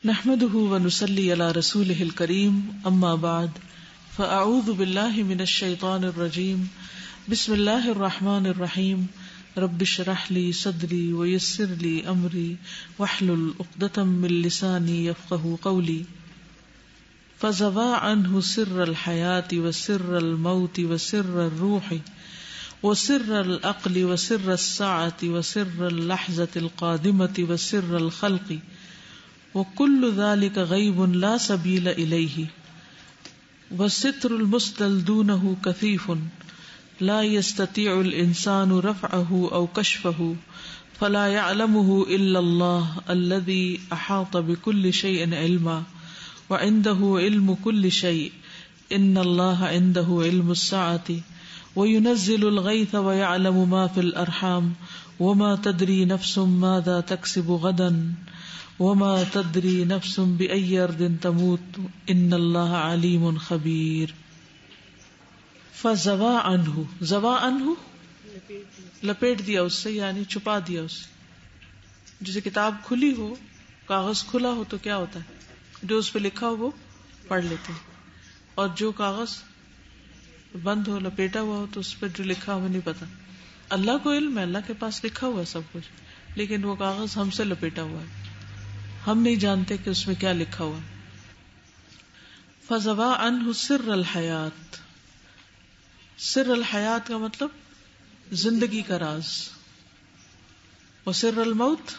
نحمده ونصلي على رسوله الكريم اما بعد فاعوذ بالله من الشيطان الرجيم بسم الله الرحمن الرحيم رب اشرح لي صدري ويسر لي امري واحلل عقدة من لساني يفقهوا قولي فزوى عنه سر الحياة وسر الموت وسر الروح وسر العقل وسر الساعة وسر اللحظة القادمة وسر الخلق وكل ذلك غيب لا سبيل إليه والستر المسدل دونه كثيف لا يستطيع الإنسان رفعه أو كشفه فلا يعلمه إلا الله الذي أحاط بكل شيء علما وعنده علم كل شيء إن الله عنده علم الساعة وينزل الغيث ويعلم ما في الأرحام وما تدري نفس ماذا تكسب غدا وما تدري نفس بأي أرض تموت إن الله عليم خبير. فزوا عنہ، زوا عنہ لپیٹ دیا اس سے، یعنی چھپا دیا اس سے. جسے کتاب کھلی ہو، کاغذ کھلا ہو تو کیا ہوتا ہے؟ جو اس پہ لکھا ہو وہ پڑھ لیتے ہیں، اور جو کاغذ بند ہو، لپیٹا ہوا ہو تو اس پہ جو لکھا ہو نہیں پتا. اللہ کو علم ہے، اللہ کے پاس لکھا ہوا ہے سب کچھ، لیکن وہ کاغذ ہم سے لپیٹا ہوا ہے، ہم نہیں جانتے کہ اس میں کیا لکھا ہوا. فزوا عنہ سر الحیات. سر الحیات کا مطلب زندگی کا راز، وسر الموت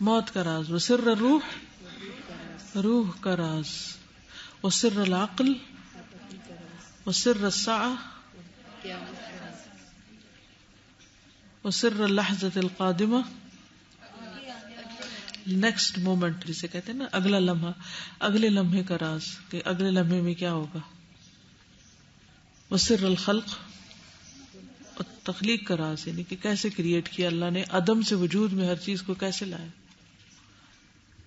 موت کا راز، وسر الروح روح کا راز، وسر العقل وسر الساعة وسر اللحظة القادمة، نیکسٹ مومنٹ جسے کہتے ہیں نا، اگلا لمحہ، اگلے لمحے کا راز کہ اگلے لمحے میں کیا ہوگا. وسر الخلق، اور تخلیق کا راز، یعنی کہ کیسے کریٹ کیا اللہ نے، عدم سے وجود میں ہر چیز کو کیسے لایا.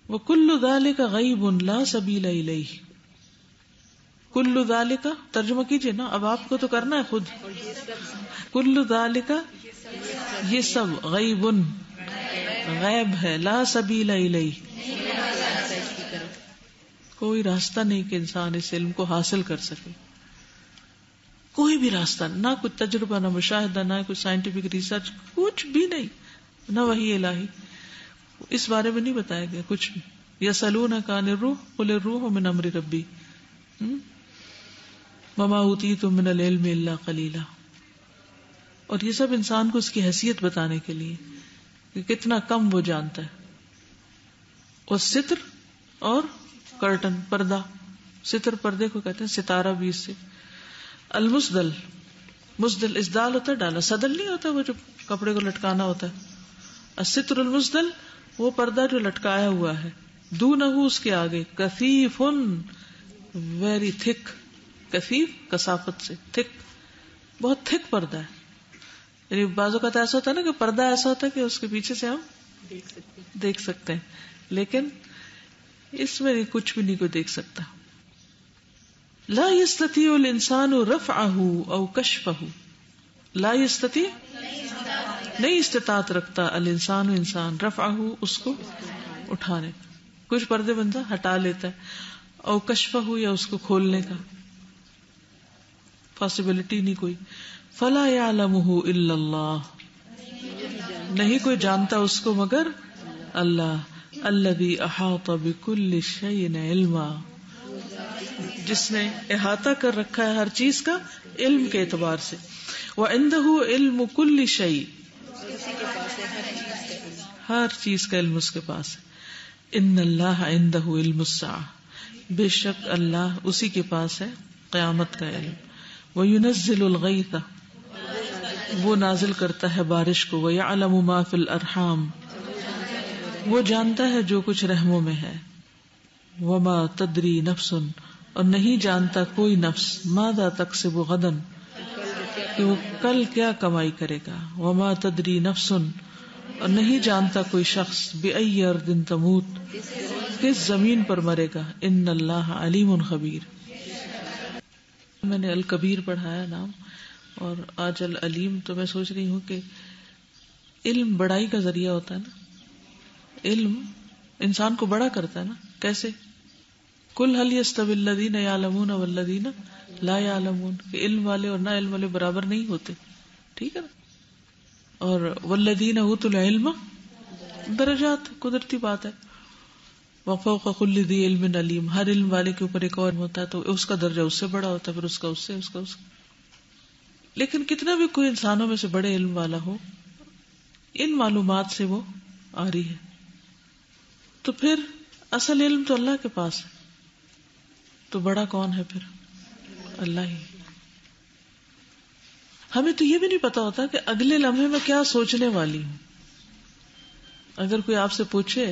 وَكُلُّ ذَلِكَ غَيْبٌ لَا سَبِيلَ إِلَيْهِ. کل ذالک، ترجمہ کیجئے نا، اب آپ کو تو کرنا ہے خود. کل ذالک، یہ سب، غیب غیب ہے، لا سبیل الیہ، کوئی راستہ نہیں کہ انسان اس علم کو حاصل کر سکے. کوئی بھی راستہ، نہ کوئی تجربہ، نہ مشاہدہ، نہ کوئی سائنٹیفک ریسرچ، کچھ بھی نہیں، نہ وحی الہی، اس بارے میں نہیں بتایا گیا کچھ بھی. یسألونک عن الروح قل الروح من امر ربی وما اوتیتم من العلم الا قلیلا. اور یہ سب انسان کو اس کی حیثیت بتانے کے لیے کہ کتنا کم وہ جانتا ہے. اور ستر اور کرٹن، پردہ، ستر پردے کو کہتے ہیں، ستارہ بھی اس سے. المسدل، مسدل اسدال ہوتا ہے ڈالا، صدل نہیں ہوتا وہ جو کپڑے کو لٹکانا ہوتا ہے. الستر المسدل، وہ پردہ جو لٹکایا ہوا ہے. دونہ اس کے آگے، کثیف، ویری تھک، کثیف کثافت سے، تھک، بہت تھک پردہ ہے. یعنی بعض اوقات ایسا ہوتا ہے نا کہ پردہ ایسا ہوتا ہے کہ اس کے پیچھے سے ہم دیکھ سکتے ہیں، لیکن اس میں کچھ بھی نہیں کوئی دیکھ سکتا. لا يستطيع الانسان رفعه او كشفه. لا يستطيع، نہیں استطاعت رکھتا، الانسان، انسان، رفعه، اس کو اٹھانے. کچھ پردے بندہ ہٹا لیتا ہے، او کشفه، یا اس کو کھولنے کا پاسبلٹی نہیں کوئی. فلا يعلمه الا اللہ، نہیں کوئی جانتا اس کو مگر اللہ. الذي احاط بكل شيء علما، جس نے احاطہ کر رکھا ہے ہر چیز کا علم کے اعتبار سے. وعنده علم كل شيء، ہر چیز کا علم اس کے پاس ہے. ان اللہ عنده علم الساعة، بے شک اللہ اسی کے پاس ہے قیامت کا علم. وينزل الغيث، وہ نازل کرتا ہے بارش کو. ويعلم ما في الارحام، وہ جانتا ہے جو کچھ رحموں میں ہے. وما تدری نفس، اور نہیں جانتا کوئی نفس، ماذا تکسب غدا، کہ وہ کل کیا کمائی کرے گا. وما تدری نفس، اور نہیں جانتا کوئی شخص، بأی ارض تموت، کس زمین پر مرے گا. ان اللہ علیم خبیر. میں نے الکبیر پڑھایا نام، اور آج العلیم، تو میں سوچ رہی ہوں کہ علم بڑائی کا ذریعہ ہوتا ہے نا. علم انسان کو بڑا کرتا ہے نا. کیسے؟ قل هل يستوي الذين يعلمون والذين لا يعلمون، کہ علم والے اور نہ علم والے برابر نہیں ہوتے. ٹھیک ہے نا. اور والذین اوتوا العلم درجات، قدرتی بات ہے. وفوق كل ذی علم علیم، ہر علم والے کے اوپر ایک اور ہوتا ہے تو اس کا درجہ اس سے بڑا ہوتا ہے، پھر اس کا اس سے، اس کا اس کا. لیکن کتنا بھی کوئی انسانوں میں سے بڑے علم والا ہو، ان معلومات سے وہ آری ہے، تو پھر اصل علم تو اللہ کے پاس ہے. تو بڑا کون ہے پھر؟ اللہ ہی. ہمیں تو یہ بھی نہیں پتا ہوتا کہ اگلے لمحے میں کیا سوچنے والی ہوں. اگر کوئی آپ سے پوچھے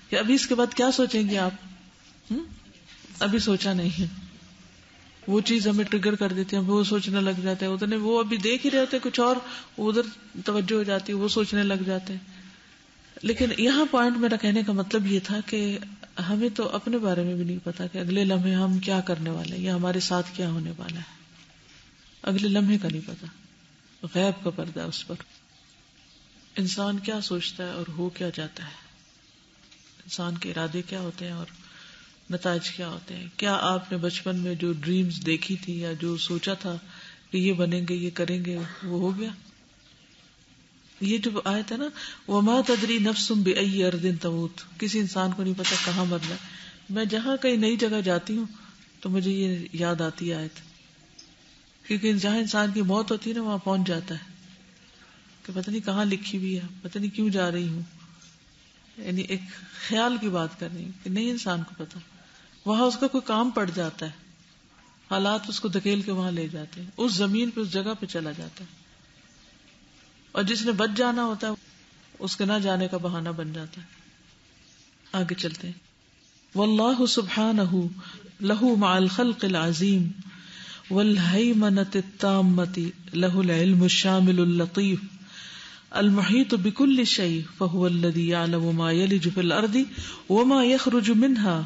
کہ ابھی اس کے بعد کیا سوچیں گے آپ، ابھی سوچا نہیں ہے، وہ چیز ہمیں ٹریگر کر دیتی ہے، وہ سوچنے لگ جاتے ہیں. اتنے وہ ابھی دیکھ ہی رہے ہوتے کچھ اور، ادھر توجہ ہو جاتی ہے، وہ سوچنے لگ جاتے ہیں. لیکن یہاں پوائنٹ میرا کہنے کا مطلب یہ تھا کہ ہمیں تو اپنے بارے میں بھی نہیں پتا کہ اگلے لمحے ہم کیا کرنے والے ہیں یا ہمارے ساتھ کیا ہونے والا ہے. اگلے لمحے کا نہیں پتا، غیب کا پردہ ہے اس پر. انسان کیا سوچتا ہے اور ہو کیا جاتا ہے، انسان کے ارادے کیا ہوتے ہیں اور نتائج کیا ہوتے ہیں. کیا آپ نے بچپن میں جو ڈریمز دیکھی تھی یا جو سوچا تھا کہ یہ بنیں گے، یہ کریں گے، وہ ہو گیا؟ یہ جو آیت ہے نا، وَمَا تَدْرِي نَفْسٌ بِأَيِّ أَرْضٍ تَمُوتُ، کسی انسان کو نہیں پتا کہاں مرنا ہے. میں جہاں کئی نئی جگہ جاتی ہوں تو مجھے یہ یاد آتی ہے آیت، کیونکہ جہاں انسان کی موت ہوتی ہے نا وہاں پہنچ جاتا ہے کہ پتہ نہیں کہاں لکھی ہوئی ہے، پتہ نہیں کیوں جا رہی ہوں. یعنی ایک خیال کی بات کر رہی ہوں کہ نہیں انسان کو پتا. وہاں اس کا کوئی کام پڑ جاتا ہے، حالات اس کو دھکیل کے وہاں لے جاتے ہیں، اس زمین پہ، اس جگہ پہ چلا جاتا ہے. اور جس نے بچ جانا ہوتا ہے اس کے نہ جانے کا بہانہ بن جاتا ہے. آگے چلتے ہیں. واللہ سبحانہ لہ مع الخلق العظیم والہیمنۃ التامۃ لہ العلم الشامل اللطیف المحیط بكل شیء فهو الذی یعلم ما یلج فی الارض وما یخرج منها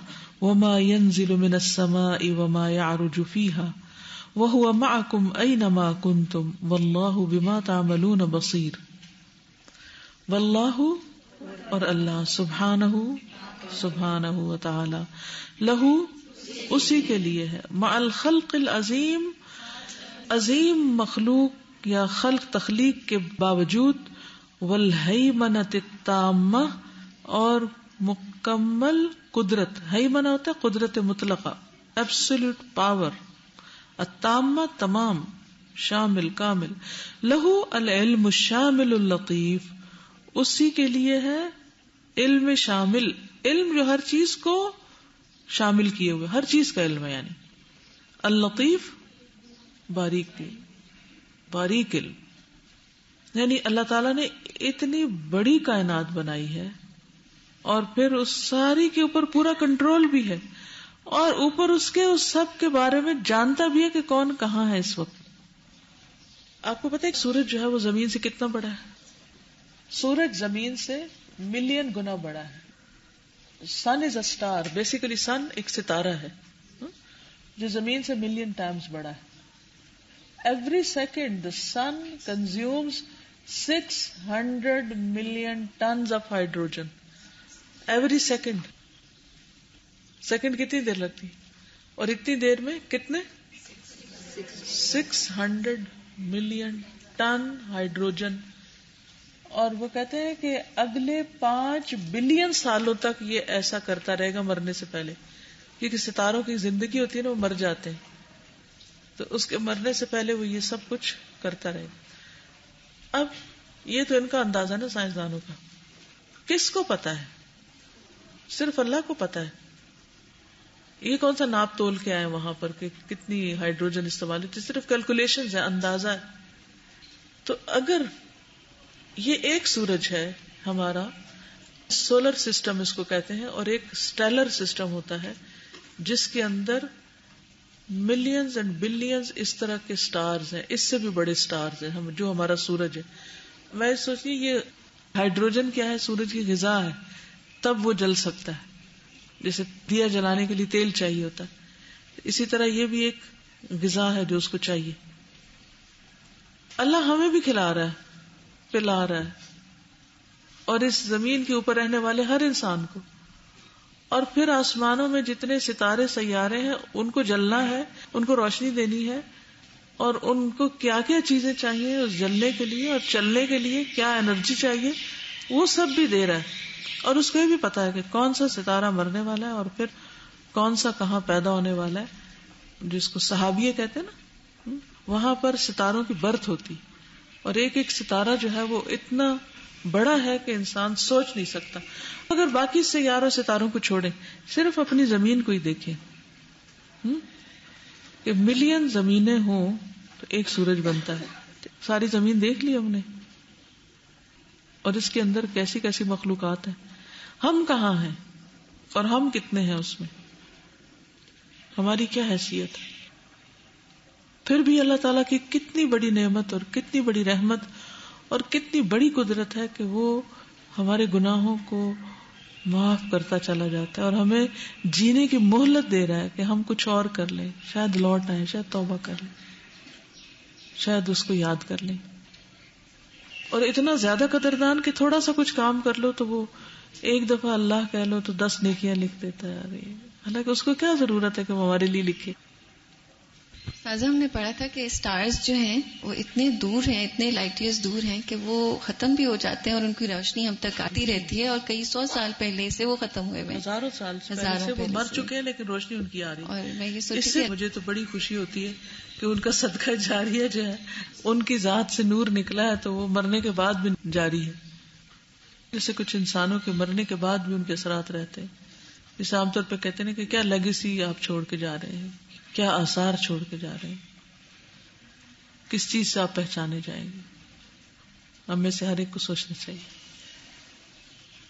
وما ينزل من السماء وما يعرج فيها وهو معكم أينما كنتم والله بما تعملون بصير. واللہ اور اللہ سبحانہ و تعالی لہو اسی کے لیے ہے، مع الخلق العظیم عظیم مخلوق یا خلق تخلیق کے باوجود، والہیمنۃ التامہ اور مکمل قدرت. ہیمنہ ہوتا ہے قدرت مطلقہ، ایبسولوٹ پاور. التامہ تمام، شامل کامل. لہو العلم الشامل اللطیف، اسی کے لیے ہے علم شامل، علم جو ہر چیز کو شامل کیے ہوئے، ہر چیز کا علم ہے. یعنی اللطیف باریک دل، باریک علم. یعنی اللہ تعالیٰ نے اتنی بڑی کائنات بنائی ہے اور پھر اس ساری کے اوپر پورا کنٹرول بھی ہے، اور اوپر اس کے اس سب کے بارے میں جانتا بھی ہے کہ کون کہاں ہے اس وقت. آپ کو پتہ ہے سورج جو ہے وہ زمین سے کتنا بڑا ہے؟ سورج زمین سے ملین گنا بڑا ہے. سن از اے اسٹار، بیسیکلی سن ایک ستارہ ہے جو زمین سے ملین ٹائمز بڑا ہے. Every second the sun consumes 600 million tons of hydrogen. Every second کتنی دیر لگتی اور اتنی دیر میں کتنے 600 ملین ٹن ہائیڈروجن. اور وہ کہتے ہیں کہ اگلے 5 بلین سالوں تک یہ ایسا کرتا رہے گا مرنے سے پہلے، کیونکہ ستاروں کی زندگی ہوتی ہے نا، وہ مر جاتے ہیں، تو اس کے مرنے سے پہلے وہ یہ سب کچھ کرتا رہے گا. اب یہ تو ان کا اندازہ نا سائنسدانوں کا، کس کو پتا ہے؟ صرف اللہ کو پتا ہے. یہ کون سا ناپ تول کے آئے وہاں پر کہ کتنی ہائیڈروجن استعمال ہوتی، صرف کیلکولیشنز ہے، اندازہ ہے. تو اگر یہ ایک سورج ہے ہمارا، سولر سسٹم اس کو کہتے ہیں، اور ایک اسٹیلر سسٹم ہوتا ہے جس کے اندر ملینز اینڈ بلینز اس طرح کے سٹارز ہیں، اس سے بھی بڑے سٹارز ہیں ہم جو ہمارا سورج ہے. میں سوچی یہ ہائیڈروجن کیا ہے؟ سورج کی غذا ہے، تب وہ جل سکتا ہے. جیسے دیا جلانے کے لیے تیل چاہیے ہوتا ہے، اسی طرح یہ بھی ایک غذا ہے جو اس کو چاہیے. اللہ ہمیں بھی کھلا رہا ہے، پلا رہا ہے، اور اس زمین کے اوپر رہنے والے ہر انسان کو. اور پھر آسمانوں میں جتنے ستارے سیارے ہیں ان کو جلنا ہے، ان کو روشنی دینی ہے، اور ان کو کیا کیا چیزیں چاہیے اس جلنے کے لیے اور چلنے کے لیے، کیا انرجی چاہیے، وہ سب بھی دے رہا ہے. اور اس کو یہ بھی پتا ہے کہ کون سا ستارہ مرنے والا ہے اور پھر کون سا کہاں پیدا ہونے والا ہے، جس کو صحابیہ کہتے ہیں نا. وہاں پر ستاروں کی برتھ ہوتی، اور ایک ایک ستارہ جو ہے وہ اتنا بڑا ہے کہ انسان سوچ نہیں سکتا. اگر باقی سیاروں ستاروں کو چھوڑیں، صرف اپنی زمین کو ہی دیکھیں کہ ملین زمینیں ہوں تو ایک سورج بنتا ہے. ساری زمین دیکھ لی ہم نے، اور اس کے اندر کیسی کیسی مخلوقات ہیں. ہم کہاں ہیں اور ہم کتنے ہیں اس میں، ہماری کیا حیثیت ہے. پھر بھی اللہ تعالیٰ کی کتنی بڑی نعمت اور کتنی بڑی رحمت اور کتنی بڑی قدرت ہے کہ وہ ہمارے گناہوں کو معاف کرتا چلا جاتا ہے اور ہمیں جینے کی مہلت دے رہا ہے کہ ہم کچھ اور کر لیں، شاید لوٹ آئیں، شاید توبہ کر لیں، شاید اس کو یاد کر لیں. اور اتنا زیادہ قدردان کہ تھوڑا سا کچھ کام کر لو تو وہ ایک دفعہ اللہ کہہ لو تو 10 نیکیاں لکھ دیتا ہے. حالانکہ اس کو کیا ضرورت ہے کہ وہ ہمارے لیے لکھے. تازہ ہم نے پڑھا تھا کہ سٹارز جو ہیں وہ اتنے دور ہیں، اتنے لائٹ ایئرز دور ہیں کہ وہ ختم بھی ہو جاتے ہیں اور ان کی روشنی ہم تک آتی رہتی ہے، اور کئی 100 سال پہلے سے وہ ختم ہوئے ہوئے، ہزاروں سال سے وہ مر چکے ہیں لیکن روشنی ان کی آ رہی ہے. اور میں یہ اس سے مجھے تو بڑی خوشی ہوتی ہے کہ ان کا صدقہ جاریہ جو ہے، ان کی ذات سے نور نکلا ہے تو وہ مرنے کے بعد بھی جاری ہے. جیسے کچھ انسانوں کے مرنے کے بعد بھی ان کے اثرات رہتے ہیں. جیسے عام طور پہ کہتے ہیں کہ کیا لیگیسی آپ چھوڑ کے جا رہے ہیں، کیا آثار چھوڑ کے جا رہے ہیں، کس چیز سے آپ پہچانے جائیں گے. ہم میں سے ہر ایک کو سوچنا چاہیے.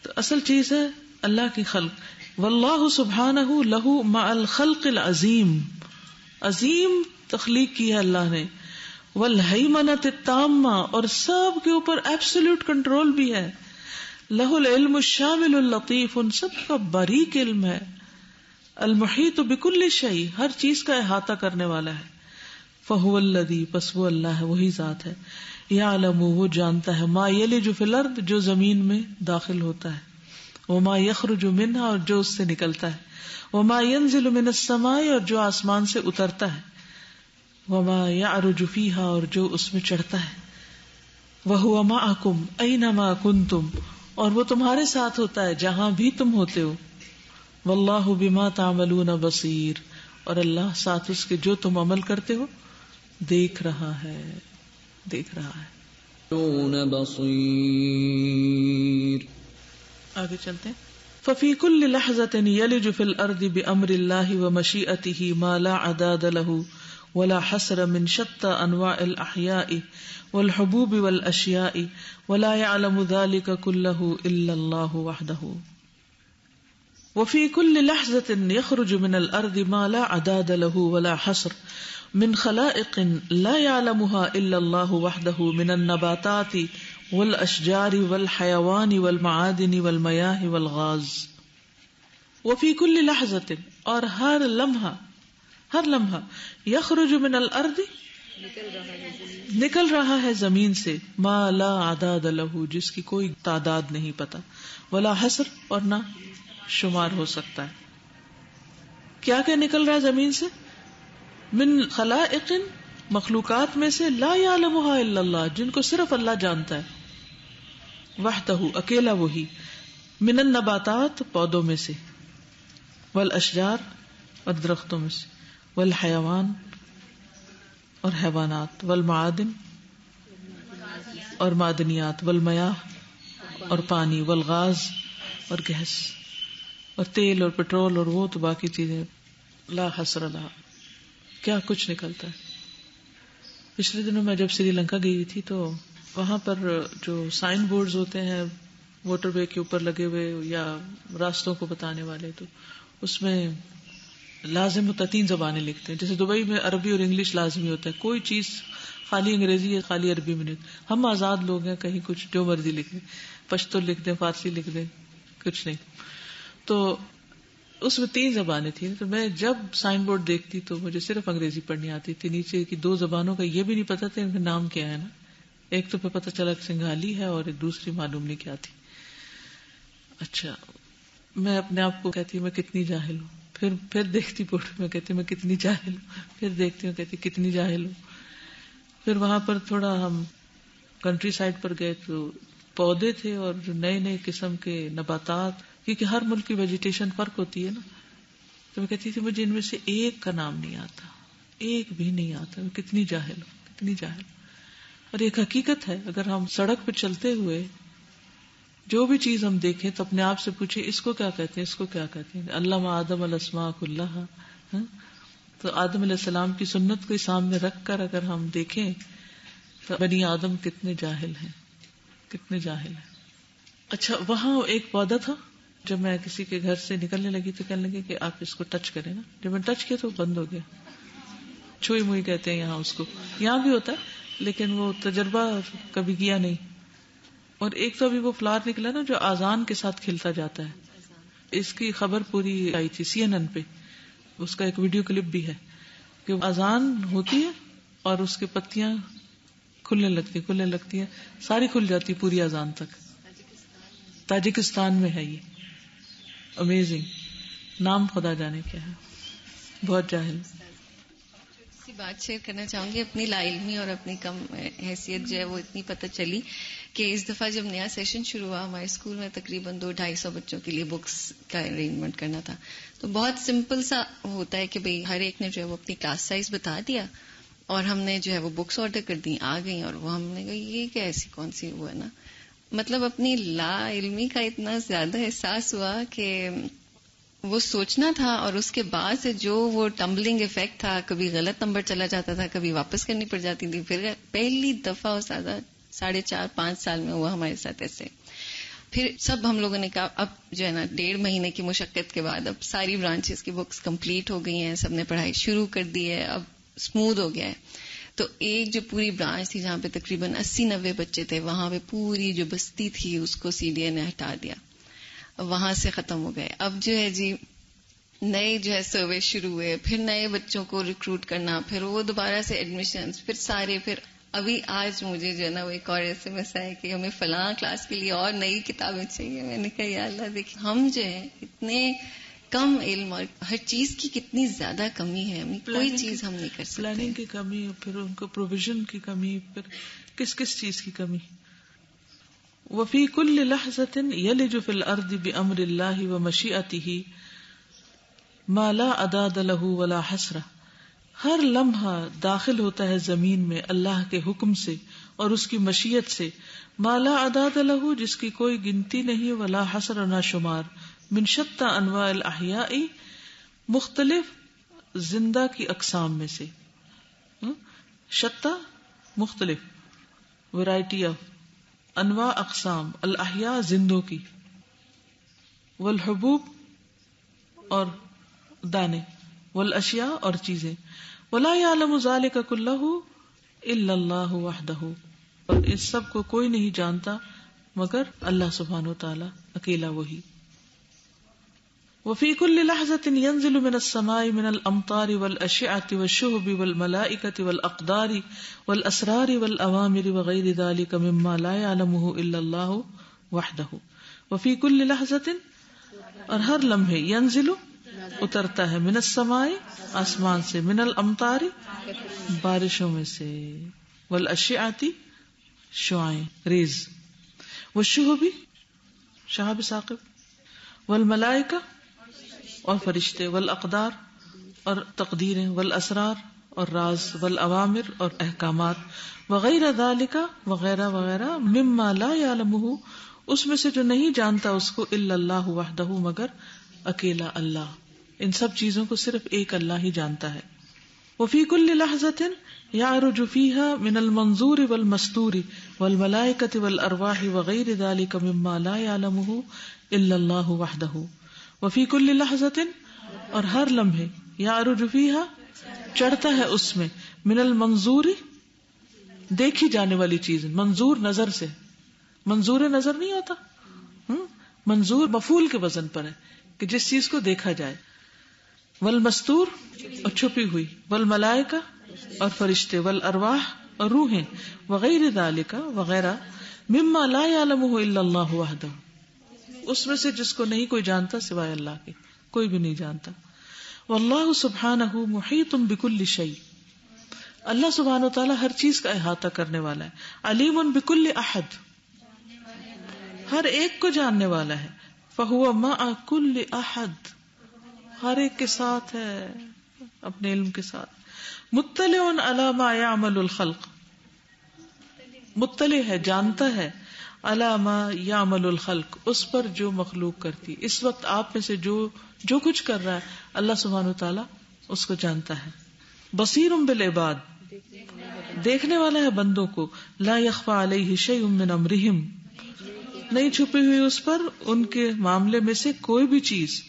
تو اصل چیز ہے اللہ کی خلق. واللہ سبحانہ لہ مع الخلق العظیم، عظیم تخلیق کی ہے اللہ نے. والہیمنۃ التامہ، اور سب کے اوپر ایبسولوٹ کنٹرول بھی ہے. لہ العلم الشامل اللطیف، ان سب کا باریک علم ہے. المحیط بکل شیء، ہر چیز کا احاطہ کرنے والا ہے. فہو الذی، پس وہ اللہ ہے، وہی ذات ہے. یعلم، وہ جانتا ہے، ما یلج فی الارض، جو زمین میں داخل ہوتا ہے. وما یخرج منہا، اور جو اس سے نکلتا ہے. وما ینزل من السماء، اور جو آسمان سے اترتا ہے. وما یعرج فیہا، اور جو اس میں چڑھتا ہے. وہو معکم اینما کنتم، اور وہ تمہارے ساتھ ہوتا ہے جہاں بھی تم ہوتے ہو. واللہ بما تعملون بصیر، اور اللہ ساتھ اس کے جو تم عمل کرتے ہو دیکھ رہا ہے، دیکھ رہا ہے. بصیر. آگے چلتے ہیں. ففی کل لحظۃ یلج فی الارض بامر اللہ ومشیئتہ ما لا عداد له ولا حصر من شتى انواع الاحیاء والحبوب والاشیاء ولا يعلم ذلك كله الا اللہ وحدہ. وفي كل لحظة يخرج من الأرض ما لا عداد له ولا حصر من خلائق لا يعلمها إلا الله وحده، من النباتات والأشجار والحيوان والمعادن والمياه والغاز. وفي كل لحظة، اور ہر لمحہ يخرج من الأرض، نکل رہا ہے زمین سے، ما لا عداد له، جس کی کوئی تعداد نہیں پتا، ولا حصر، اور نہ شمار ہو سکتا ہے. کیا کیا نکل رہا ہے زمین سے؟ من خلائق، مخلوقات میں سے، لا یعلمها الا اللہ، جن کو صرف اللہ جانتا ہے، وحدہ، اکیلا وہی. من النباتات، پودوں میں سے، والاشجار، اور درختوں میں سے، والحیوان، اور حیوانات، والمعادن، اور معدنیات، والمیاہ، اور پانی، والغاز، اور گیس، اور تیل اور پیٹرول، اور وہ تو باقی چیزیں لا حصر لہا، کیا کچھ نکلتا ہے. پچھلے دنوں میں جب سری لنکا گئی تھی تو وہاں پر جو سائن بورڈز ہوتے ہیں واٹر وے کے اوپر لگے ہوئے یا راستوں کو بتانے والے، تو اس میں لازم ہوتا 3 زبانیں لکھتے ہیں. جیسے دبئی میں عربی اور انگلش لازمی ہوتا ہے، کوئی چیز خالی انگریزی یا خالی عربی میں نہیں. ہم آزاد لوگ ہیں، کہیں کچھ جو مرضی لکھ دیں، پشتو لکھ دیں، فارسی لکھ دیں، کچھ نہیں. تو اس میں 3 زبانیں تھیں. تو میں جب سائن بورڈ دیکھتی تو مجھے صرف انگریزی پڑھنی آتی تھی. نیچے کی 2 زبانوں کا یہ بھی نہیں پتا تھا ان کا نام کیا ہے نا. ایک تو پتہ چلا سنگالی ہے اور ایک دوسری معلوم نہیں کیا تھی. اچھا، میں اپنے آپ کو کہتی ہوں میں کتنی جاہل ہوں، پھر دیکھتی فوٹو میں کہتی ہوں میں کتنی جاہل ہوں، پھر دیکھتی ہوں کہتی کتنی جاہل ہوں. پھر وہاں پر تھوڑا ہم کنٹری سائڈ پر گئے تو پودے تھے اور جو نئے نئے قسم کے نباتات، کیونکہ ہر ملک کی ویجیٹیشن فرق ہوتی ہے نا. تو میں کہتی تھی مجھے ان میں سے ایک کا نام نہیں آتا، ایک بھی نہیں آتا، میں کتنی جاہل ہوں، کتنی جاہل. اور ایک حقیقت ہے، اگر ہم سڑک پہ چلتے ہوئے جو بھی چیز ہم دیکھیں تو اپنے آپ سے پوچھیں اس کو کیا کہتے ہیں، اس کو کیا کہتے ہیں. علم آدم الاسماء کلھا، تو آدم علیہ السلام کی سنت کو سامنے رکھ کر اگر ہم دیکھیں تو بنی آدم کتنے جاہل ہیں، کتنے جاہل ہیں. اچھا، وہاں ایک پودا تھا، جب میں کسی کے گھر سے نکلنے لگی تو کہنے لگے کہ آپ اس کو ٹچ کریں نا. جب میں ٹچ کیا تو بند ہو گیا. چھوئی موئی کہتے ہیں یہاں اس کو، یہاں بھی ہوتا ہے لیکن وہ تجربہ کبھی کیا نہیں. اور ایک تو ابھی وہ فلاور نکلا نا جو آذان کے ساتھ کھلتا جاتا ہے، اس کی خبر پوری آئی تھی CNN پہ، اس کا ایک ویڈیو کلپ بھی ہے کہ آذان ہوتی ہے اور اس کی پتیاں کھلنے لگتی ہیں، ساری کھل جاتی پوری آذان تک. تاجکستان میں ہے یہ. امیزنگ. نام خدا جانے کیا ہے، بہت جاہل. بات شیئر کرنا چاہوں گی اپنی لا علمی اور اپنی کم حیثیت جو ہے وہ اتنی پتہ چلی کہ اس دفعہ جب نیا سیشن شروع ہوا ہمارے اسکول میں تقریباً 200-250 بچوں کے لیے بکس کا ارینجمنٹ کرنا تھا. تو بہت سمپل سا ہوتا ہے کہ بھئی ہر ایک نے جو ہے وہ اپنی کلاس سائز بتا دیا اور ہم نے جو ہے وہ بکس آرڈر کر دی، آ گئی. اور وہ ہم نے کہا یہ کیا ایسی کون سی وہ ہے نا، مطلب اپنی لا علمی کا اتنا زیادہ احساس ہوا کہ وہ سوچنا تھا اور اس کے بعد سے جو وہ ٹمبلنگ ایفیکٹ تھا، کبھی غلط نمبر چلا جاتا تھا، کبھی واپس کرنی پڑ جاتی تھی. پھر پہلی دفعہ استاذہ 4.5-5 سال میں ہوا ہمارے ساتھ ایسے. پھر سب ہم لوگوں نے کہا اب جو ہے نا 1.5 مہینے کی مشقت کے بعد اب ساری برانچز کی بکس کمپلیٹ ہو گئی ہیں، سب نے پڑھائی شروع کر دی ہے، اب اسموتھ ہو گیا ہے. تو ایک جو پوری برانچ تھی جہاں پہ تقریباً 80-90 بچے تھے، وہاں پہ پوری جو بستی تھی اس کو CDA نے ہٹا دیا، وہاں سے ختم ہو گئے. اب جو ہے جی نئے جو ہے سروے شروع ہوئے، پھر نئے بچوں کو ریکروٹ کرنا، پھر وہ دوبارہ سے ایڈمیشنز، پھر سارے. پھر ابھی آج مجھے جو ہے نا وہ ایک اور SMS آیا کہ ہمیں فلاں کلاس کے لیے اور نئی کتابیں چاہیے. میں نے کہا یا اللہ دیکھیں ہم جو ہے اتنے کم علم اور ہر چیز کی کتنی زیادہ کمی ہے، کوئی چیز ہم نہیں کر سکتے. پلاننگ کی کمی، پھر ان کو پروویژن کی کمی، پھر کس چیز کی کمی. وفی کل لحظۃ یلج فی الارض بامر اللہ ومشیئتہ ما لا عداد له ولا حصر. ہر لمحہ داخل ہوتا ہے زمین میں اللہ کے حکم سے اور اس کی مشیت سے، ما لا عداد له جس کی کوئی گنتی نہیں، ولا حصر نہ شمار، من شتى انواع الاحیاء مختلف زندہ کی اقسام میں سے. شتى مختلف، ورائٹی آف، انواع اقسام، الاحیاء زندوں کی، والحبوب اور دانے، والاشیاء اور چیزیں. ولا يعلم ذلك كله الا اللہ وحدہ، اور اس سب کو کوئی نہیں جانتا مگر اللہ سبحانہ وتعالی اکیلا وہی. وفي كل لحظة ينزل من السماء من الأمطار والأشعة والشهب والملائكة والأقدار والأسرار والأوامر وغير ذلك مما لا يعلمه إلا الله وحده. وفي كل لحظة اور ہر لمحے، ينزل اترتا ہے، من السماء آسمان سے، من الأمطار بارشوں میں سے، والأشعة شعائیں ریز، والشهب شہاب ثاقب، والملائکہ اور فرشتے، والاقدار اور تقدیریں، والاسرار اور راز، والاوامر اور احکامات، وغیر ذالک وغیرہ وغیرہ، مما لا يعلمہ اس میں سے جو نہیں جانتا اس کو، الا اللہ وحدہ مگر اکیلا اللہ. ان سب چیزوں کو صرف ایک اللہ ہی جانتا ہے. وفی کل لحظۃ یعرج فیہا من المنظور والمستور والملائکۃ والارواح وغیر ذالک مما لا يعلمہ الا اللہ وحدہ. وفی کل لحظۃ اور ہر لمحے، یعرج فیہا چڑھتا ہے اس میں، من المنظور دیکھی جانے والی چیز، منظور نظر سے، منظور نظر نہیں ہوتا، منظور مفعول کے وزن پر ہے کہ جس چیز کو دیکھا جائے، والمستور اور چھپی ہوئی، والملائکہ اور فرشتے، والارواح اور روحیں، وغیر ذالک وغیرہ، مما لا يعلمہ الا اللہ وحدہ اس میں سے جس کو نہیں کوئی جانتا سوائے اللہ کے، کوئی بھی نہیں جانتا. واللہ سبحانہ محیط بکل شیء، اللہ سبحانہ و تعالیٰ ہر چیز کا احاطہ کرنے والا ہے. علیم بکل احد، ہر ایک کو جاننے والا ہے. فہو مع کل احد، ہر ایک کے ساتھ ہے اپنے علم کے ساتھ. مطلع علی ما یعمل الخلق، مطلع ہے، جانتا ہے، علی ما یعمل الخلق، اس پر جو مخلوق کرتی. اس وقت آپ میں سے جو کچھ کر رہا ہے اللہ سبحانہ وتعالی اس کو جانتا ہے. بصیر بالعباد، دیکھنے والا ہے بندوں کو. لا یخفی علیہ شیء من امرہم، نہیں چھپی ہوئی اس پر ان کے معاملے میں سے کوئی بھی چیز.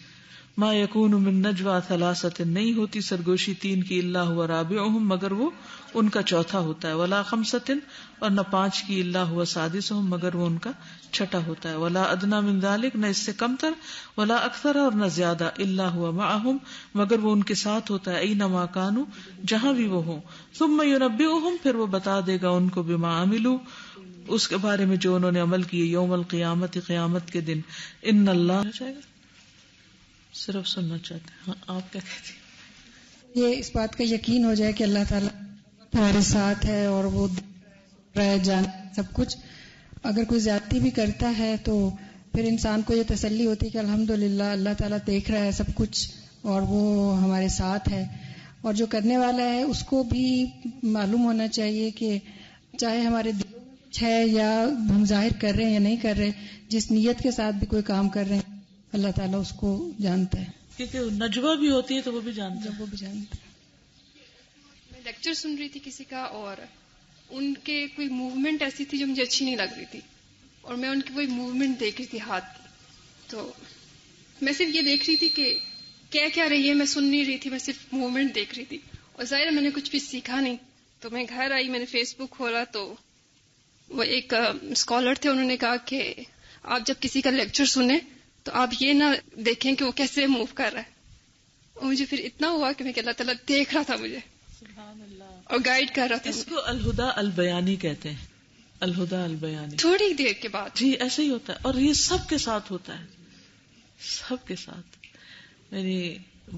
ما یکون من نجوی ثلاثۃ، نہیں ہوتی سرگوشی تین کی، الا هو رابعہم، مگر وہ ان کا چوتھا ہوتا ہے. ولا خمسۃ، اور نہ پانچ کی، الا هو سادسہم، مگر وہ ان کا چھٹا ہوتا ہے. ولا ادنی من ذلک، نہ اس سے کم تر. ولا اکثر، اور نہ زیادہ. الا هو معہم، مگر وہ ان کے ساتھ ہوتا ہے. اینما کانوا، جہاں بھی وہ ہوں. ثم ینبئہم، پھر وہ بتا دے گا ان کو، بما عملوا، اس کے بارے میں جو انہوں نے عمل کیے. یوم القیامت، قیامت کے دن. ان اللہ، صرف سننا چاہتے ہیں. ہاں آپ کیا کہتے ہیں؟ یہ اس بات کا یقین ہو جائے کہ اللہ تعالیٰ ہمارے ساتھ ہے اور وہ جان سب کچھ. اگر کوئی زیادتی بھی کرتا ہے تو پھر انسان کو یہ تسلی ہوتی ہے کہ الحمدللہ اللہ تعالیٰ دیکھ رہا ہے سب کچھ اور وہ ہمارے ساتھ ہے. اور جو کرنے والا ہے اس کو بھی معلوم ہونا چاہیے کہ چاہے ہمارے دل ہے یا ہم ظاہر کر رہے ہیں یا نہیں کر رہے، جس نیت کے ساتھ بھی کوئی کام کر رہے ہیں اللہ تعالیٰ اس کو جانتا ہے. کیونکہ نجوہ بھی ہوتی ہے تو وہ بھی جانتا ہے. وہ بھی جانتا ہے. میں لیکچر سن رہی تھی کسی کا، اور ان کے کوئی موومنٹ ایسی تھی جو مجھے اچھی نہیں لگ رہی تھی، اور میں ان کی وہی موومنٹ دیکھ رہی تھی ہاتھ کی. تو میں صرف یہ دیکھ رہی تھی کہ کیا رہی ہے، میں سن نہیں رہی تھی، میں صرف موومنٹ دیکھ رہی تھی. اور ظاہر ہے میں نے کچھ بھی سیکھا نہیں. تو میں گھر آئی، میں نے فیس بک کھولا تو وہ ایک اسکالر تھے، انہوں نے کہا کہ آپ جب کسی کا لیکچر سنیں تو آپ یہ نہ دیکھیں کہ وہ کیسے موو کر رہا ہے. اور مجھے پھر اتنا ہوا کہ میں کہ اللہ تعالیٰ دیکھ رہا تھا مجھے اور گائیڈ کر رہا تھا. اس کو الہدی البیانی کہتے ہیں. الہدی البیانی تھوڑی دیر کے بعد. جی ایسے ہی ہوتا ہے، اور یہ سب کے ساتھ ہوتا ہے، سب کے ساتھ. یعنی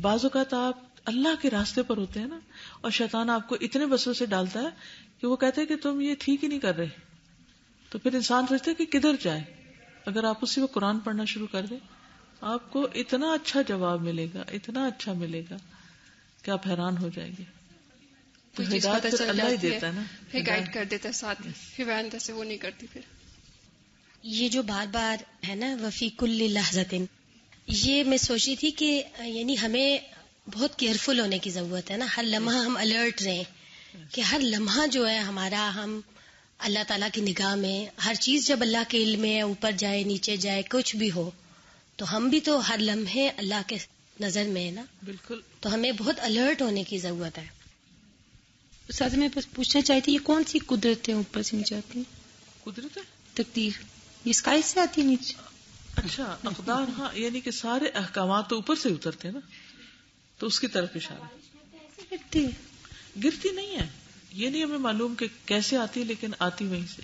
بعض اوقات آپ اللہ کے راستے پر ہوتے ہیں نا، اور شیطان آپ کو اتنے وسوسے ڈالتا ہے کہ وہ کہتے ہیں کہ تم یہ ٹھیک ہی نہیں کر رہے. تو پھر انسان سوچتا ہے کہ کدھر جائے. اگر آپ اسی وقت قرآن پڑھنا شروع کر دیں آپ کو اتنا اچھا جواب ملے گا، اتنا اچھا ملے گا کہ آپ حیران ہو جائیں گے. تو ہدایت پھر اللہ ہی دیتا ہے نا، پھر گائیڈ کر دیتا ہے ساتھ. پھر میں اندر سے وہ نہیں کرتی. پھر یہ جو بار بار ہے نا وفی کل لحظۃ، یہ میں سوچی تھی کہ یعنی ہمیں بہت کیئرفل ہونے کی ضرورت ہے نا. ہر لمحہ ہم الرٹ رہیں کہ ہر لمحہ جو ہے ہمارا، ہم اللہ تعالیٰ کی نگاہ میں ہر چیز، جب اللہ کے علم میں اوپر جائے نیچے جائے کچھ بھی ہو تو ہم بھی تو ہر لمحے اللہ کے نظر میں ہے نا. بالکل. تو ہمیں بہت الرٹ ہونے کی ضرورت ہے. ساتھ میں بس پوچھنا چاہتی تھی، یہ کون سی قدرتیں اوپر سے نیچے آتی ہیں؟ قدرت ہے تقدیر، یہ اسکائی سے آتی ہے نیچے؟ اچھا اقدار، ہاں یعنی کہ سارے احکامات تو اوپر سے اترتے ہیں نا، تو اس کی طرف اشارہ. ایسے گرتی ہے؟ گرتی نہیں ہے، یہ نہیں ہمیں معلوم کہ کیسے آتی ہے، لیکن آتی وہیں سے.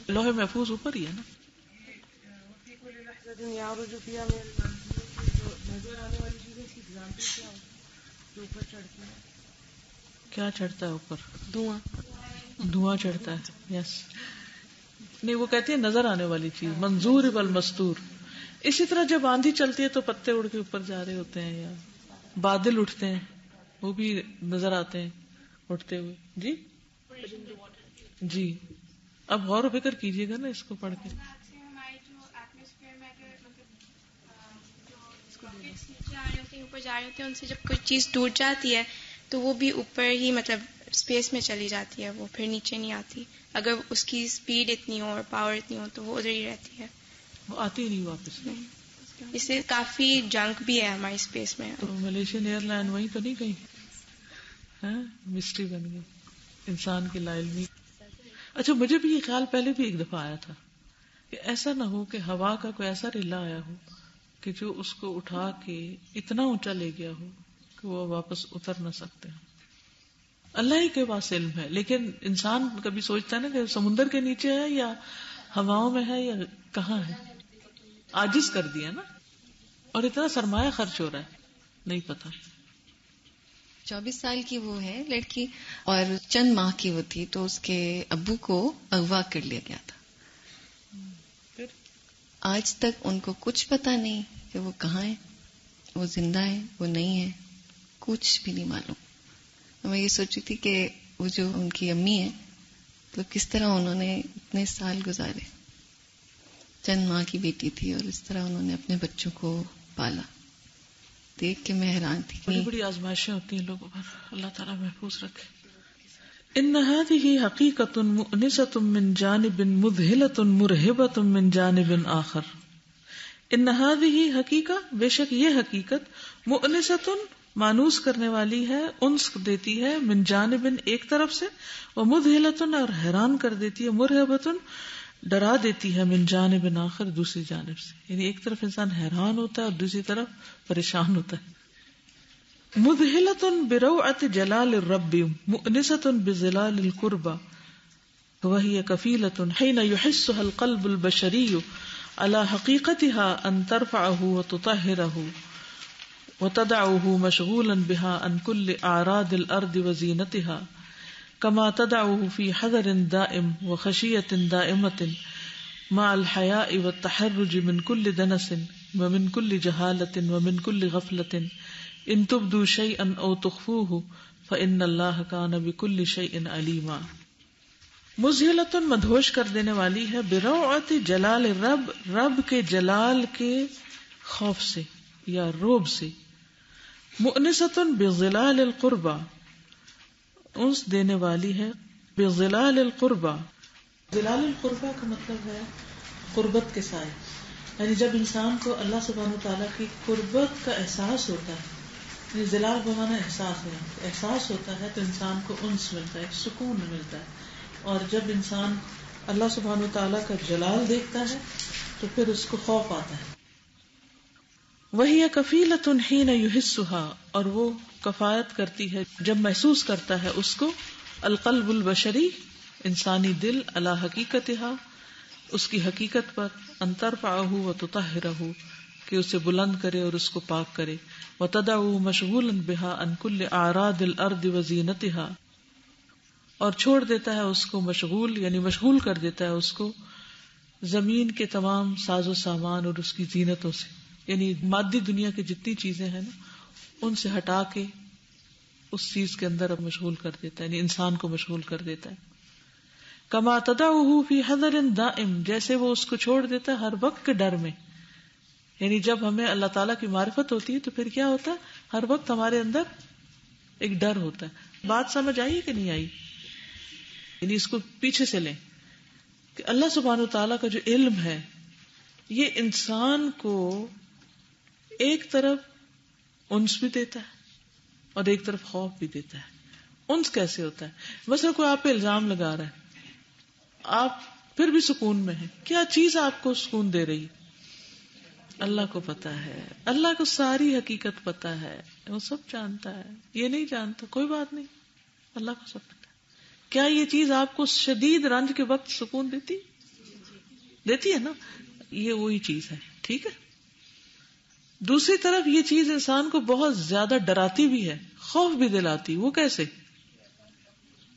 لوح محفوظ اوپر ہی ہے نا. کیا چڑھتا ہے اوپر؟ دھواں چڑھتا ہے. یس، نہیں وہ کہتے ہیں نظر آنے والی چیز، منظور والمستور. اسی طرح جب آندھی چلتی ہے تو پتے اڑ کے اوپر جا رہے ہوتے ہیں، یا بادل اٹھتے ہیں وہ بھی نظر آتے ہیں اٹھتے ہوئے. جی جی، اب غور و فکر کیجئے گا نا اس کو پڑھ کے. اوپر جا رہے ہوتے ہیں، ان سے جب کوئی چیز ٹوٹ جاتی ہے تو وہ بھی اوپر ہی مطلب اسپیس میں چلی جاتی ہے، وہ پھر نیچے نہیں آتی. اگر اس کی اسپیڈ اتنی ہو اور پاور اتنی ہو تو وہ ادھر ہی رہتی ہے، وہ آتی ہی نہیں واپس. اس سے کافی جنک بھی ہے ہماری اسپیس میں. تو ملیشین ایئر لائن وہیں تو نہیں گئی؟ مسٹری بن گئی انسان کی لا علمی. اچھا مجھے بھی یہ خیال پہلے بھی ایک دفعہ آیا تھا کہ ایسا نہ ہو کہ ہوا کا کوئی ایسا ریلا آیا ہو کہ جو اس کو اٹھا کے اتنا اونچا لے گیا ہو کہ وہ واپس اتر نہ سکتے ہیں. اللہ ہی کے پاس علم ہے، لیکن انسان کبھی سوچتا ہے نا کہ سمندر کے نیچے ہے یا ہواؤں میں ہے یا کہاں ہے. عاجز کر دیا نا. اور اتنا سرمایہ خرچ ہو رہا ہے, نہیں پتا. 24 سال کی وہ ہے لڑکی اور چند ماہ کی وہ تھی, تو اس کے ابو کو اغوا کر لیا گیا تھا. آج تک ان کو کچھ پتا نہیں کہ وہ کہاں ہے, وہ زندہ ہے, وہ نہیں ہے, کچھ بھی نہیں معلوم. میں یہ سوچی تھی کہ وہ جو ان کی امی ہے تو کس طرح انہوں نے اتنے سال گزارے, چند ماہ کی بیٹی تھی اور اس طرح انہوں نے اپنے بچوں کو پالا. دیکھ کے میں حیران تھی. بڑی بڑی آزمائشیں ہوتی ہیں لوگوں پر, اللہ تعالیٰ محفوظ رکھے. ان هذه حقیقت مؤنسۃ من جانب مذہلۃ مرہبۃ من جانب آخر. ان هذه حقیقت, بے شک یہ حقیقت, مؤنسۃ مانوس کرنے والی ہے, انس دیتی ہے, من جانب ایک طرف سے, ومذہلۃ اور حیران کر دیتی ہے, مرہبۃ ڈرا دیتی ہے, من جانب آخر دوسری جانب سے. یعنی ایک طرف انسان حیران ہوتا ہے اور دوسری طرف پریشان ہوتا ہے. مذہلۃ بروعۃ جلال الرب مؤنسۃ بظلال القربى وهي كفيلة حين يحسها القلب البشري على حقيقتها أن ترفعه وتطهره وتدعه مشغولا بها عن كل أعراض الأرض وزينتها كما تدعه في حذر دائم وخشية دائمة مع الحياء والتحرج من كل دنس ومن كل جهالة ومن كل غفلة ان تبدوا شيئا او تخفوه فان اللہ کان بكل شيء عليما. مذہلۃ مدہوش کر دینے والی ہے, بروعۃ جلال الرب, رب کے جلال کے خوف سے یا روب سے, مؤنسۃ بظلال القربى انس دینے والی ہے, بظلال القربى. ظلال القربى کا مطلب ہے قربت کے سائے, یعنی جب انسان کو اللہ سبحانہ وتعالیٰ کی قربت کا احساس ہوتا ہے, ظلال بمانا احساس ہے, احساس ہوتا ہے تو انسان کو انس ملتا ہے, ایک سکون ملتا ہے. اور جب انسان اللہ سبحانہ وتعالیٰ کا جلال دیکھتا ہے تو پھر اس کو خوف آتا ہے. وَهِيَ كَفِيلَةٌ حِينَ يُحِسُّهَا, اور وہ کفایت کرتی ہے جب محسوس کرتا ہے اس کو, القلب البشری انسانی دل, علی حقیقتها اس کی حقیقت پر, ان ترفعه وتطهره کہ اسے بلند کرے اور اس کو پاک کرے, وتدعو مشغولا بها عن كل اعراض الارض وزینتها اور چھوڑ دیتا ہے اس کو مشغول, یعنی مشغول کر دیتا ہے اس کو زمین کے تمام ساز و سامان اور اس کی زینتوں سے, یعنی مادی دنیا کی جتنی چیزیں ہیں نا ان سے ہٹا کے اس چیز کے اندر مشغول کر دیتا ہے, یعنی انسان کو مشغول کر دیتا ہے. کما تدعوه فی حذر دائم, جیسے وہ اس کو چھوڑ دیتا ہے ہر وقت کے ڈر میں. یعنی جب ہمیں اللہ تعالیٰ کی معرفت ہوتی ہے تو پھر کیا ہوتا ہے, ہر وقت ہمارے اندر ایک ڈر ہوتا ہے. بات سمجھ آئی کہ نہیں آئی؟ یعنی اس کو پیچھے سے لیں کہ اللہ سبحانہ وتعالیٰ کا جو علم ہے یہ انسان کو ایک طرف انس بھی دیتا ہے اور ایک طرف خوف بھی دیتا ہے. انس کیسے ہوتا ہے؟ مثلا کوئی آپ پہ الزام لگا رہا ہے, آپ پھر بھی سکون میں ہیں, کیا چیز آپ کو سکون دے رہی؟ اللہ کو پتا ہے, اللہ کو ساری حقیقت پتا ہے, وہ سب جانتا ہے. یہ نہیں جانتا, کوئی بات نہیں, اللہ کو سب پتا ہے. کیا یہ چیز آپ کو شدید رنج کے وقت سکون دیتی ہے نا؟ یہ وہی چیز ہے, ٹھیک ہے. دوسری طرف یہ چیز انسان کو بہت زیادہ ڈراتی بھی ہے, خوف بھی دلاتی. وہ کیسے؟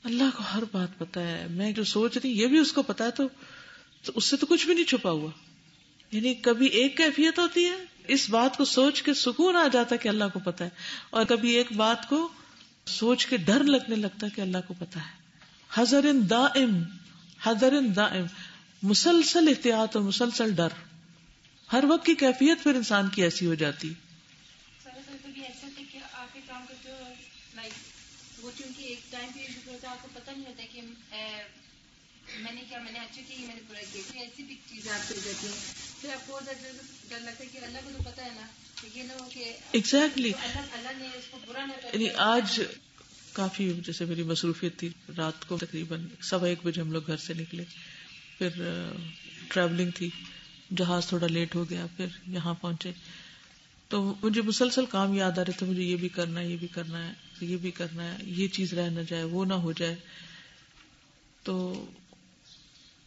اللہ کو ہر بات پتا ہے, میں جو سوچ رہی یہ بھی اس کو پتا ہے, تو اس سے تو کچھ بھی نہیں چھپا ہوا. یعنی کبھی ایک کیفیت ہوتی ہے اس بات کو سوچ کے سکون آ جاتا ہے کہ اللہ کو پتا ہے, اور کبھی ایک بات کو سوچ کے ڈر لگنے لگتا ہے کہ اللہ کو پتا ہے. حذر دائم, حذر دائم, مسلسل احتیاط اور مسلسل ڈر, ہر وقت کی کیفیت پھر انسان کی ایسی ہو جاتی. کبھی ایسا ہوتا ہے کہ آپ کے کام کرتے ہو لائک وہ چونکہ ایک ٹائم پیریڈ ہوتا ہے, آپ کو پتہ نہیں ہوتا کہ میں نے کیا, میں نے اچھا کیا, میں نے برا کیا, کوئی ایسی بھی چیزیں آپ کر جاتی ہیں, پھر آپ کو ڈر لگتا ہے کہ اللہ کو تو پتا ہے نا, یہ نہ ہو کہ ایگزیکٹلی اللہ نے اس کو برا نہ کر. یعنی آج کافی جیسے میری مصروفیت تھی, رات کو تقریباً 1:15 بجے ہم لوگ گھر سے نکلے, پھر ٹریولنگ تھی, جہاز تھوڑا لیٹ ہو گیا, پھر یہاں پہنچے تو مجھے مسلسل کام یاد آ رہے تھے, مجھے یہ بھی کرنا ہے, یہ بھی کرنا ہے, یہ بھی کرنا ہے, یہ چیز رہ نہ جائے, وہ نہ ہو جائے. تو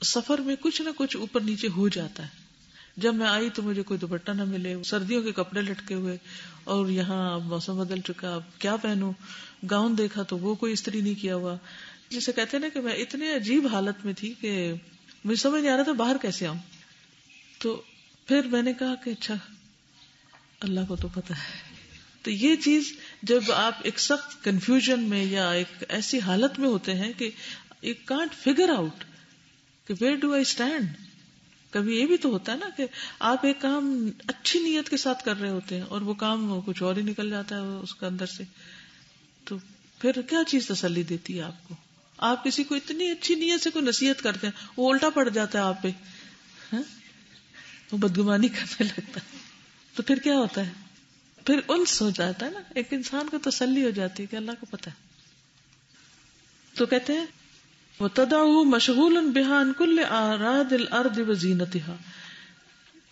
سفر میں کچھ نہ کچھ اوپر نیچے ہو جاتا ہے, جب میں آئی تو مجھے کوئی دوپٹہ نہ ملے، سردیوں کے کپڑے لٹکے ہوئے، اور یہاں اب موسم بدل چکا، اب کیا پہنوں، گاؤن دیکھا تو وہ کوئی استری نہیں کیا ہوا. جسے کہتے ہیں نا کہ میں اتنے عجیب حالت میں تھی کہ مجھے سمجھ نہیں آ رہا تھا باہر کیسے آؤں. تو پھر میں نے کہا کہ اچھا اللہ کو تو پتا ہے. تو یہ چیز جب آپ ایک سخت کنفیوژن میں یا ایک ایسی حالت میں ہوتے ہیں کہ you can't figure out کہ where do I stand. کبھی یہ بھی تو ہوتا ہے نا کہ آپ ایک کام اچھی نیت کے ساتھ کر رہے ہوتے ہیں اور وہ کام کچھ اور ہی نکل جاتا ہے اس کے اندر سے. تو پھر کیا چیز تسلی دیتی ہے آپ کو؟ آپ کسی کو اتنی اچھی نیت سے کوئی نصیحت کرتے ہیں، وہ الٹا پڑ جاتا ہے آپ پہ، وہ بدگمانی کرنے لگتا ہے. تو پھر کیا ہوتا ہے؟ پھر انس ہو جاتا ہے نا، ایک انسان کو تسلی ہو جاتی ہے کہ اللہ کو پتا ہے. تو کہتے ہیں وَتَدَعُهُ مَشْغُولًا بِهَا عَنْ كُلِّ أَعْرَاضِ الْأَرْضِ وَزِينَتِهَا،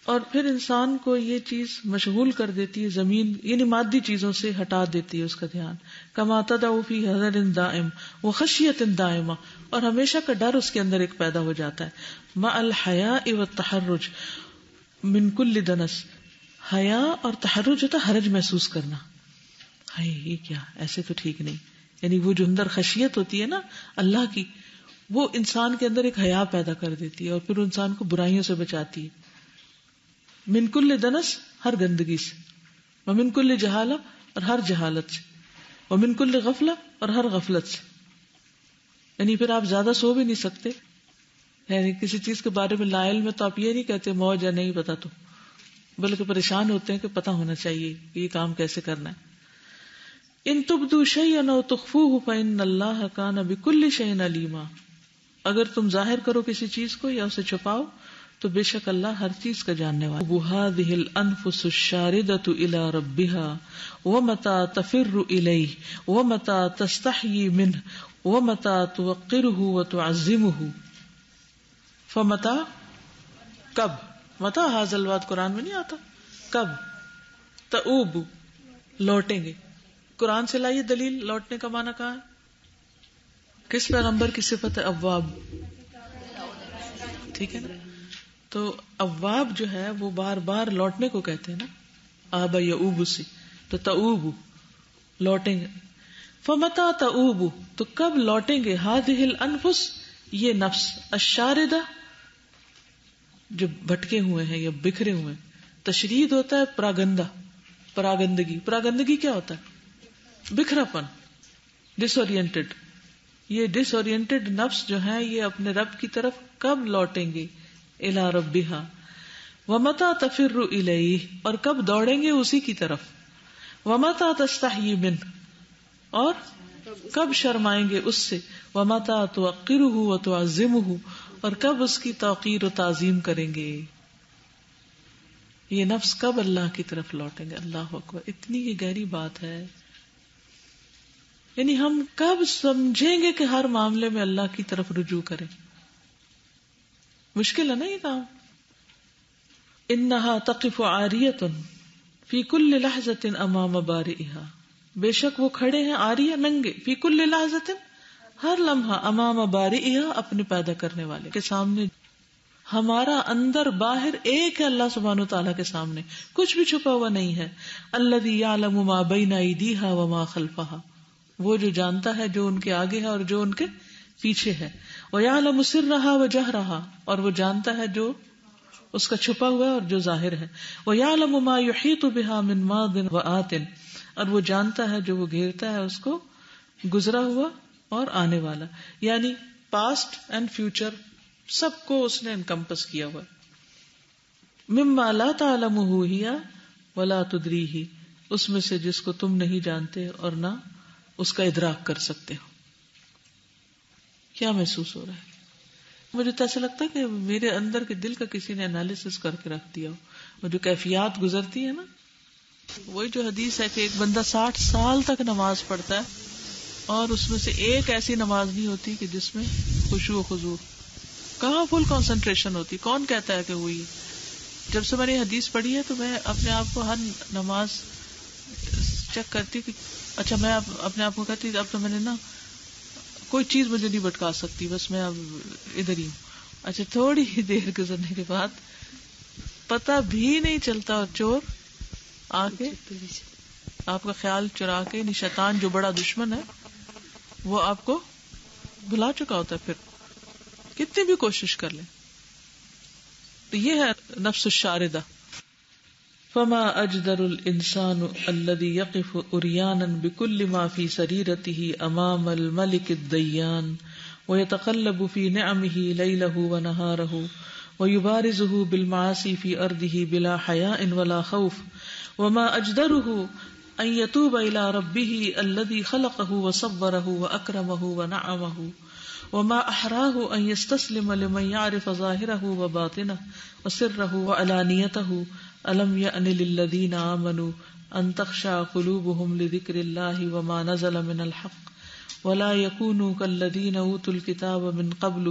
اور پھر انسان کو یہ چیز مشغول کر دیتی ہے، زمین یعنی مادی چیزوں سے ہٹا دیتی ہے اس کا دھیان. كَمَا تَدَعُ فِي حَذَرٍ دَائِمٍ وَخَشْيَةٍ دَائِمَةٍ، اور ہمیشہ کا ڈر اس کے اندر ایک پیدا ہو جاتا ہے. مَعَ الْحَيَاءِ وَالتَّحَرُّجِ مِنْ كُلِّ دَنَسٍ، حیا اور تحرج ہوتا ہے حرج محسوس کرنا، ہائے یہ کیا، ایسے تو ٹھیک نہیں. یعنی وہ جو اندر خشیت ہوتی ہے نا اللہ کی، وہ انسان کے اندر ایک حیا پیدا کر دیتی ہے اور پھر انسان کو برائیوں سے بچاتی ہے. من کل دنس، ہر گندگی سے، ومن کل جہالہ، اور ہر جہالت سے، ومن کل غفلہ، اور ہر غفلت سے. یعنی پھر آپ زیادہ سو بھی نہیں سکتے، یعنی کسی چیز کے بارے میں لا علم میں تو آپ یہ نہیں کہتے موج ہے نہیں پتا، تو بلکہ پریشان ہوتے ہیں کہ پتہ ہونا چاہیے کہ یہ کام کیسے کرنا ہے. ان تبدوا شیئا او تخفوه فإن اللہ کان بكل شیء علیما، اگر تم ظاہر کرو کسی چیز کو یا اسے چھپاؤ تو بے شک اللہ ہر چیز کا جاننے والا. وهذه الانفس الشاردة الى ربها ومتى تفر الیہ ومتى تستحیی منہ ومتى توقره وتعظمه. فمتى، کب، متا حاضل واد قرآن میں نہیں آتا، کب، تؤب، لوٹیں گے. قرآن سے لائیے دلیل لوٹنے کا معنی کہاں ہے؟ کس پیغمبر کی صفت ہے؟ اواب. ٹھیک ہے نا، تو اواب جو ہے وہ بار بار لوٹنے کو کہتے ہیں نا، آبا یعوب سے، تو تؤب لوٹیں گے. فمتا تؤب، تو کب لوٹیں گے، ہذہ الانفس، یہ نفس، الشاردہ جو بھٹکے ہوئے ہیں یا بکھرے ہوئے ہیں. تشرید ہوتا ہے پراگندہ، پراگندگی. پراگندگی کیا ہوتا ہے؟ بکھرا پن، ڈس اورینٹڈ. یہ ڈس اورینٹڈ نفس جو ہے یہ اپنے رب کی طرف کب لوٹیں گے؟ الی ربہا. ومتی تفر الیہ، اور کب دوڑیں گے اسی کی طرف. ومتی تستحیی منہ، اور کب شرمائیں گے اس سے. ومتی توقرہ وتعظمہ، اور کب اس کی توقیر و تعظیم کریں گے. یہ نفس کب اللہ کی طرف لوٹیں گے؟ اللہ اکبر، اتنی یہ گہری بات ہے. یعنی ہم کب سمجھیں گے کہ ہر معاملے میں اللہ کی طرف رجوع کریں؟ مشکل ہے نا یہ کام. انہا تقف عاریۃ فی کل لحظۃ امام بارئہا، بے شک وہ کھڑے ہیں عاریہ، ننگے، فی کل لحظۃ، ہر لمحہ، امام بارئہا، اپنے پیدا کرنے والے کے سامنے. ہمارا اندر باہر ایک ہے اللہ سبحانہ وتعالیٰ کے سامنے، کچھ بھی چھپا ہوا نہیں ہے. الذی یعلم ما بین ایدیہا وما خلفہا، وہ جو جانتا ہے جو ان کے آگے ہے اور جو ان کے پیچھے ہے. وَيَعْلَمُ سِرَّهَا وَجَهْرَهَا، اور وہ جانتا ہے جو اس کا چھپا ہوا ہے اور جو ظاہر ہے. وَيَعْلَمُ مَا يُحِيطُ بِهَا مِن مَاضٍ وَآتٍ، اور وہ جانتا ہے جو وہ گھیرتا ہے اس کو، گزرا ہوا اور آنے والا، یعنی پاسٹ اینڈ فیوچر سب کو اس نے انکمپس کیا ہوا. مِمَّا لَا تَعْلَمُهُ هِيَ وَلَا تُدْرِيهِ، اس میں سے جس کو تم نہیں جانتے اور نہ اس کا ادراک کر سکتے ہو. کیا محسوس ہو رہا ہے؟ مجھے تو ایسا لگتا ہے کہ میرے اندر کے دل کا کسی نے انالیسس کر کے رکھ دیا ہو. وہ جو کیفیات گزرتی ہے نا، وہی جو حدیث ہے کہ ایک بندہ 60 سال تک نماز پڑھتا ہے اور اس میں سے ایک ایسی نماز نہیں ہوتی کہ جس میں خشوع و خضوع، کہاں فل کنسنٹریشن ہوتی. کون کہتا ہے کہ ہوئی؟ جب سے میں نے حدیث پڑھی ہے تو میں اپنے آپ کو ہر نماز چیک کرتی کہ اچھا، میں اپنے آپ کو کہتی اب تو میں نے نا کوئی چیز مجھے نہیں بھٹکا سکتی، بس میں اب ادھر ہی ہوں. اچھا، تھوڑی ہی دیر گزرنے کے بعد پتہ بھی نہیں چلتا اور چور آ کے آپ کا خیال چرا کے، یعنی شیطان جو بڑا دشمن ہے وہ آپ کو بھلا چکا ہوتا ہے، پھر کتنی بھی کوشش کر لیں. تو یہ ہے نفس الشاردہ. فما اجدر الانسان الذي يقف عريانا بكل ما في سريرته امام الملك الديان ويتقلب في نعمه ليله ونهاره ويبارزه بالمعاصي في ارضه بلا حياء ولا خوف. وما اجدره ان يتوب الى ربه الذي خلقه وصبره واكرمه ونعمه. وما احراه ان يستسلم لمن يعرف ظاهره وباطنه وسره وعلانيته. الم يأن للذين آمنوا ان تخشع قلوبهم لذكر الله وما نزل من الحق ولا يكونوا كالذين اوتوا الكتاب من قبل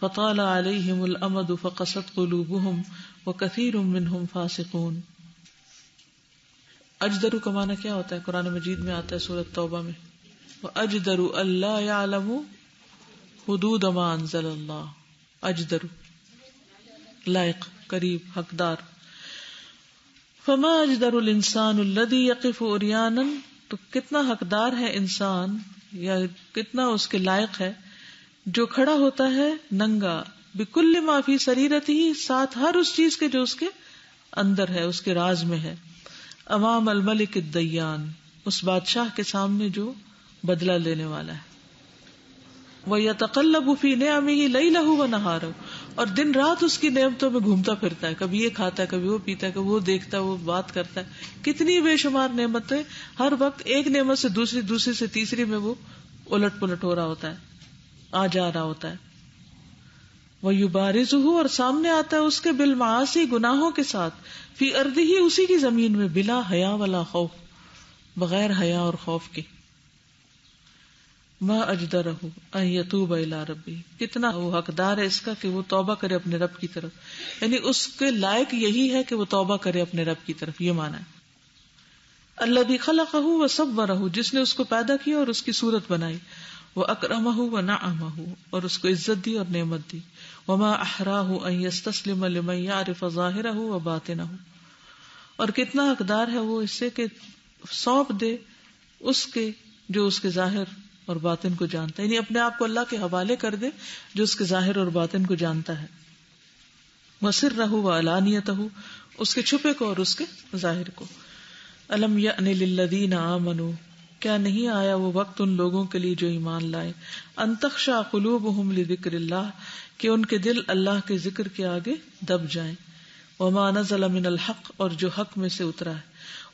فطال عليهم الامد فقست قلوبهم وكثير منهم فاسقون. اجدر کا معنی کیا ہوتا ہے؟ قرآن مجید میں آتا ہے سورۃ توبہ میں، واجدر الا يعلموا حدود ما انزل اللہ. اجدر لائق، قریب، حقدار. فما اجدر الانسان الذي يقف عريانا، تو کتنا حقدار ہے انسان یا کتنا اس کے لائق ہے جو کھڑا ہوتا ہے ننگا، بكل ما في سريرته، ساتھ ہر اس چیز کے جو اس کے اندر ہے، اس کے راز میں ہے، امام الملک الدیان، اس بادشاہ کے سامنے جو بدلہ لینے والا ہے. وَيَتَقَلَّبُ فِي نِعَمِهِ لَيْلَهُ وَنَهَارَهُ، اور دن رات اس کی نعمتوں میں گھومتا پھرتا ہے، کبھی یہ کھاتا ہے، کبھی وہ پیتا ہے، کبھی وہ دیکھتا ہے، وہ بات کرتا ہے. کتنی بے شمار نعمتیں، ہر وقت ایک نعمت سے دوسری، دوسری سے تیسری میں وہ الٹ پلٹ ہو رہا ہوتا ہے، آ جا رہا ہوتا ہے. وَيُبَارِزُهُ، اور سامنے آتا ہے اس کے بالمعاصی، گناہوں کے ساتھ، فی ارضہ، اسی کی زمین میں، بلا حیا ولا خوف، بغیر حیا اور خوف کے. ما اجدرہ ان یتوب الی ربی، کتنا وہ حقدار ہے اس کا کہ وہ توبہ کرے اپنے رب کی طرف، یعنی اس کے لائق یہی ہے کہ وہ توبہ کرے اپنے رب کی طرف. یہ معنی ہے. الذی خلقہ وصورہ، جس نے اس کو پیدا کیا اور اس کی صورت بنائی، واکرمہ ونعمہ، اور اس کو عزت دی اور نعمت دی. وما احراہ ان یستسلم لمن یعرف ظاہرہ وباطنہ، اور کتنا حقدار ہے وہ اس سے کہ سونپ دے اس کے جو اس کے ظاہر اور باطن کو جانتا ہے، یعنی اپنے آپ کو اللہ کے حوالے کر دے جو اس کے ظاہر اور باطن کو جانتا ہے. وسرہ وعلانیتہ، اس کے چھپے کو اور اس کے ظاہر کو. الم یأن للذین آمنوا، کیا نہیں آیا وہ وقت ان لوگوں کے لیے جو ایمان لائے، ان تخشع قلوبہم لذکر اللہ، کہ ان کے دل اللہ کے ذکر کے آگے دب جائیں. وما نزل من الحق، اور جو حق میں سے اترا ہے.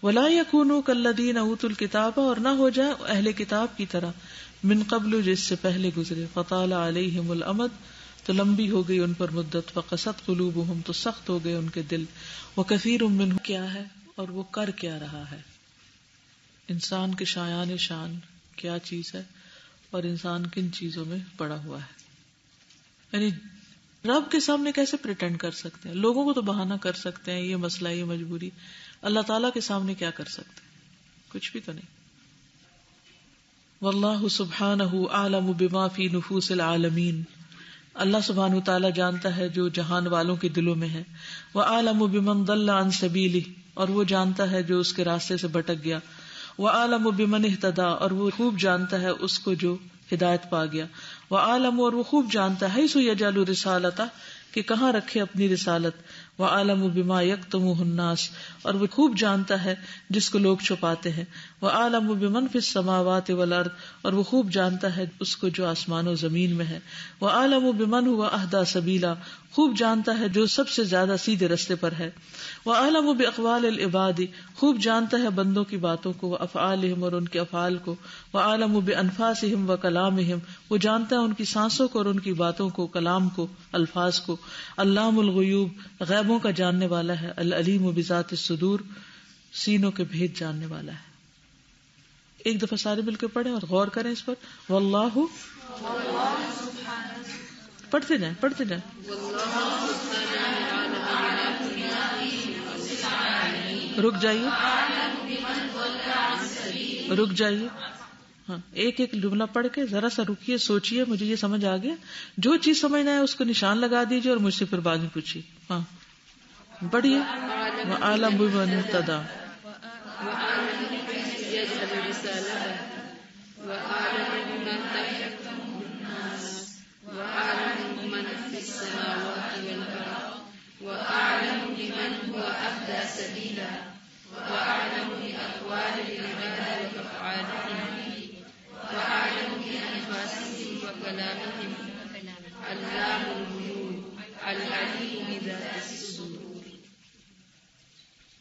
ولا یکونوا کالذین اوتوا الکتاب، اور نہ ہو جائے اہل کتاب کی طرح، من قبل، جس سے پہلے گزرے. فطال علیہم الامد، تو لمبی ہو گئی ان پر مدت. فقست قلوبہم، تو سخت ہو گئے ان کے دل. وکثیر منہم، کیا ہے اور وہ کر کیا رہا ہے. انسان کے شایان شان کیا چیز ہے اور انسان کن چیزوں میں پڑا ہوا ہے. یعنی رب کے سامنے کیسے پریٹینڈ کر سکتے ہیں؟ لوگوں کو تو بہانہ کر سکتے ہیں، یہ مسئلہ، یہ مجبوری. اللہ تعالیٰ کے سامنے کیا کر سکتے ہیں؟ کچھ بھی تو نہیں. واللہ سبحانہ اعلم بما فی نفوس العالمین، اللہ سبحانہ تعالیٰ جانتا ہے جو جہان والوں کے دلوں میں ہے. وعالم بمن ضل عن سبیلہ، اور وہ جانتا ہے جو اس کے راستے سے بھٹک گیا. وعالم بمن اہتدی، اور وہ خوب جانتا ہے اس کو جو ہدایت پا گیا. وعالم، اور وہ خوب جانتا ہے حیث یجعل رسالتہ، کہ کہاں رکھے اپنی رسالت. وعالم بما یکتمہ الناس، اور وہ خوب جانتا ہے جس کو لوگ چھپاتے ہیں. وعالم بمن فی السماوات والارض، اور وہ خوب جانتا ہے اس کو جو آسمان و زمین میں ہے. وعالم بمن هو اہدی سبیلا، خوب جانتا ہے جو سب سے زیادہ سیدھے رستے پر ہے. وعالم باقوال العباد، خوب جانتا ہے بندوں کی باتوں کو. وافعالہم، اور ان کے افعال کو. وعالم بانفاسہم وکلامہم، وہ جانتا ہے ان کی سانسوں کو اور ان کی باتوں کو، کلام کو، الفاظ کو. علام الغیوب، غیبوں کا جاننے والا ہے. العلیم بذات الصدور، سینوں کے بھید جاننے والا ہے. ایک دفعہ سارے مل کے پڑھیں اور غور کریں اس پر. واللہ، پڑھتے جائیں پڑھتے جائیں. رک جائیے ہاں، ایک ایک جملہ پڑھ کے ذرا سا رکیے، سوچیے. مجھے یہ سمجھ آ گیا، جو چیز سمجھنا ہے اس کو نشان لگا دیجیے اور مجھ سے پھر بعد میں پوچھیے. ہاں، بڑھیا. وَأَعْلَمُ بِمَنِ اهْتَدَى.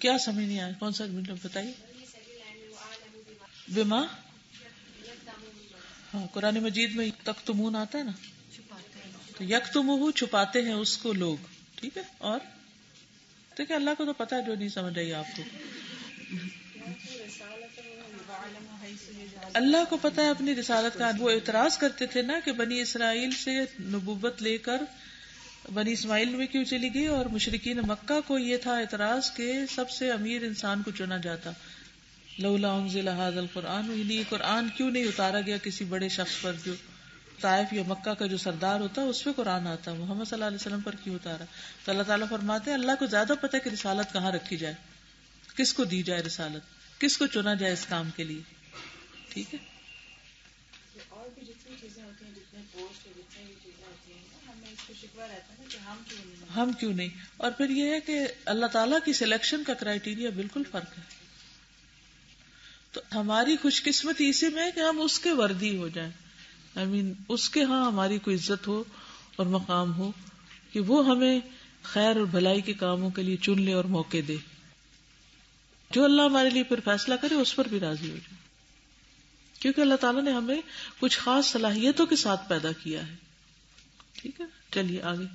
کیا سمجھ نہیں آیا؟ کون سا مطلب بتائیے. بما، ہاں قرآن مجید میں تکتمون آتا ہے نا، تو یکتمہ چھپاتے ہیں اس کو لوگ. ٹھیک ہے. اور دیکھیں اللہ کو تو پتا ہے جو نہیں سمجھ آئی آپ کو. اللہ کو پتا ہے اپنی رسالت کا. وہ اعتراض کرتے تھے نا کہ بنی اسرائیل سے نبوت لے کر بنی اسماعیل میں کیوں چلی گئی، اور مشرکین مکہ کو یہ تھا اعتراض کہ سب سے امیر انسان کو چنا جاتا. لولا انزل ھذا القرآن، یعنی یہ قرآن کیوں نہیں اتارا گیا کسی بڑے شخص پر، جو طائف یا مکہ کا جو سردار ہوتا اس پہ قرآن آتا، محمد صلی اللہ علیہ وسلم پر کیوں اتارا؟ تو اللہ تعالیٰ فرماتے ہیں اللہ کو زیادہ پتہ ہے کہ رسالت کہاں رکھی جائے، کس کو دی جائے رسالت، کس کو چنا جائے اس کام کے لیے. ٹھیک ہے. اور بھی جتنی چیزیں ہوتی ہیں، جتنے پوسٹ جتنی بھی چیزیں ہوتی ہیں، ہمیں اس کو شکوہ رہتا ہے نا کہ ہم کیوں نہیں. اور پھر یہ ہے کہ اللہ تعالیٰ کی سلیکشن کا کرائیٹیریا بالکل فرق ہے. تو ہماری خوش قسمتی اسی میں ہے کہ ہم اس کے وردی ہو جائیں. اس کے ہاں ہماری کوئی عزت ہو اور مقام ہو کہ وہ ہمیں خیر اور بھلائی کے کاموں کے لیے چن لے اور موقع دے. جو اللہ ہمارے لیے پھر فیصلہ کرے اس پر بھی راضی ہو جائے، کیونکہ اللہ تعالیٰ نے ہمیں کچھ خاص صلاحیتوں کے ساتھ پیدا کیا ہے. ٹھیک ہے. چلیے آگے.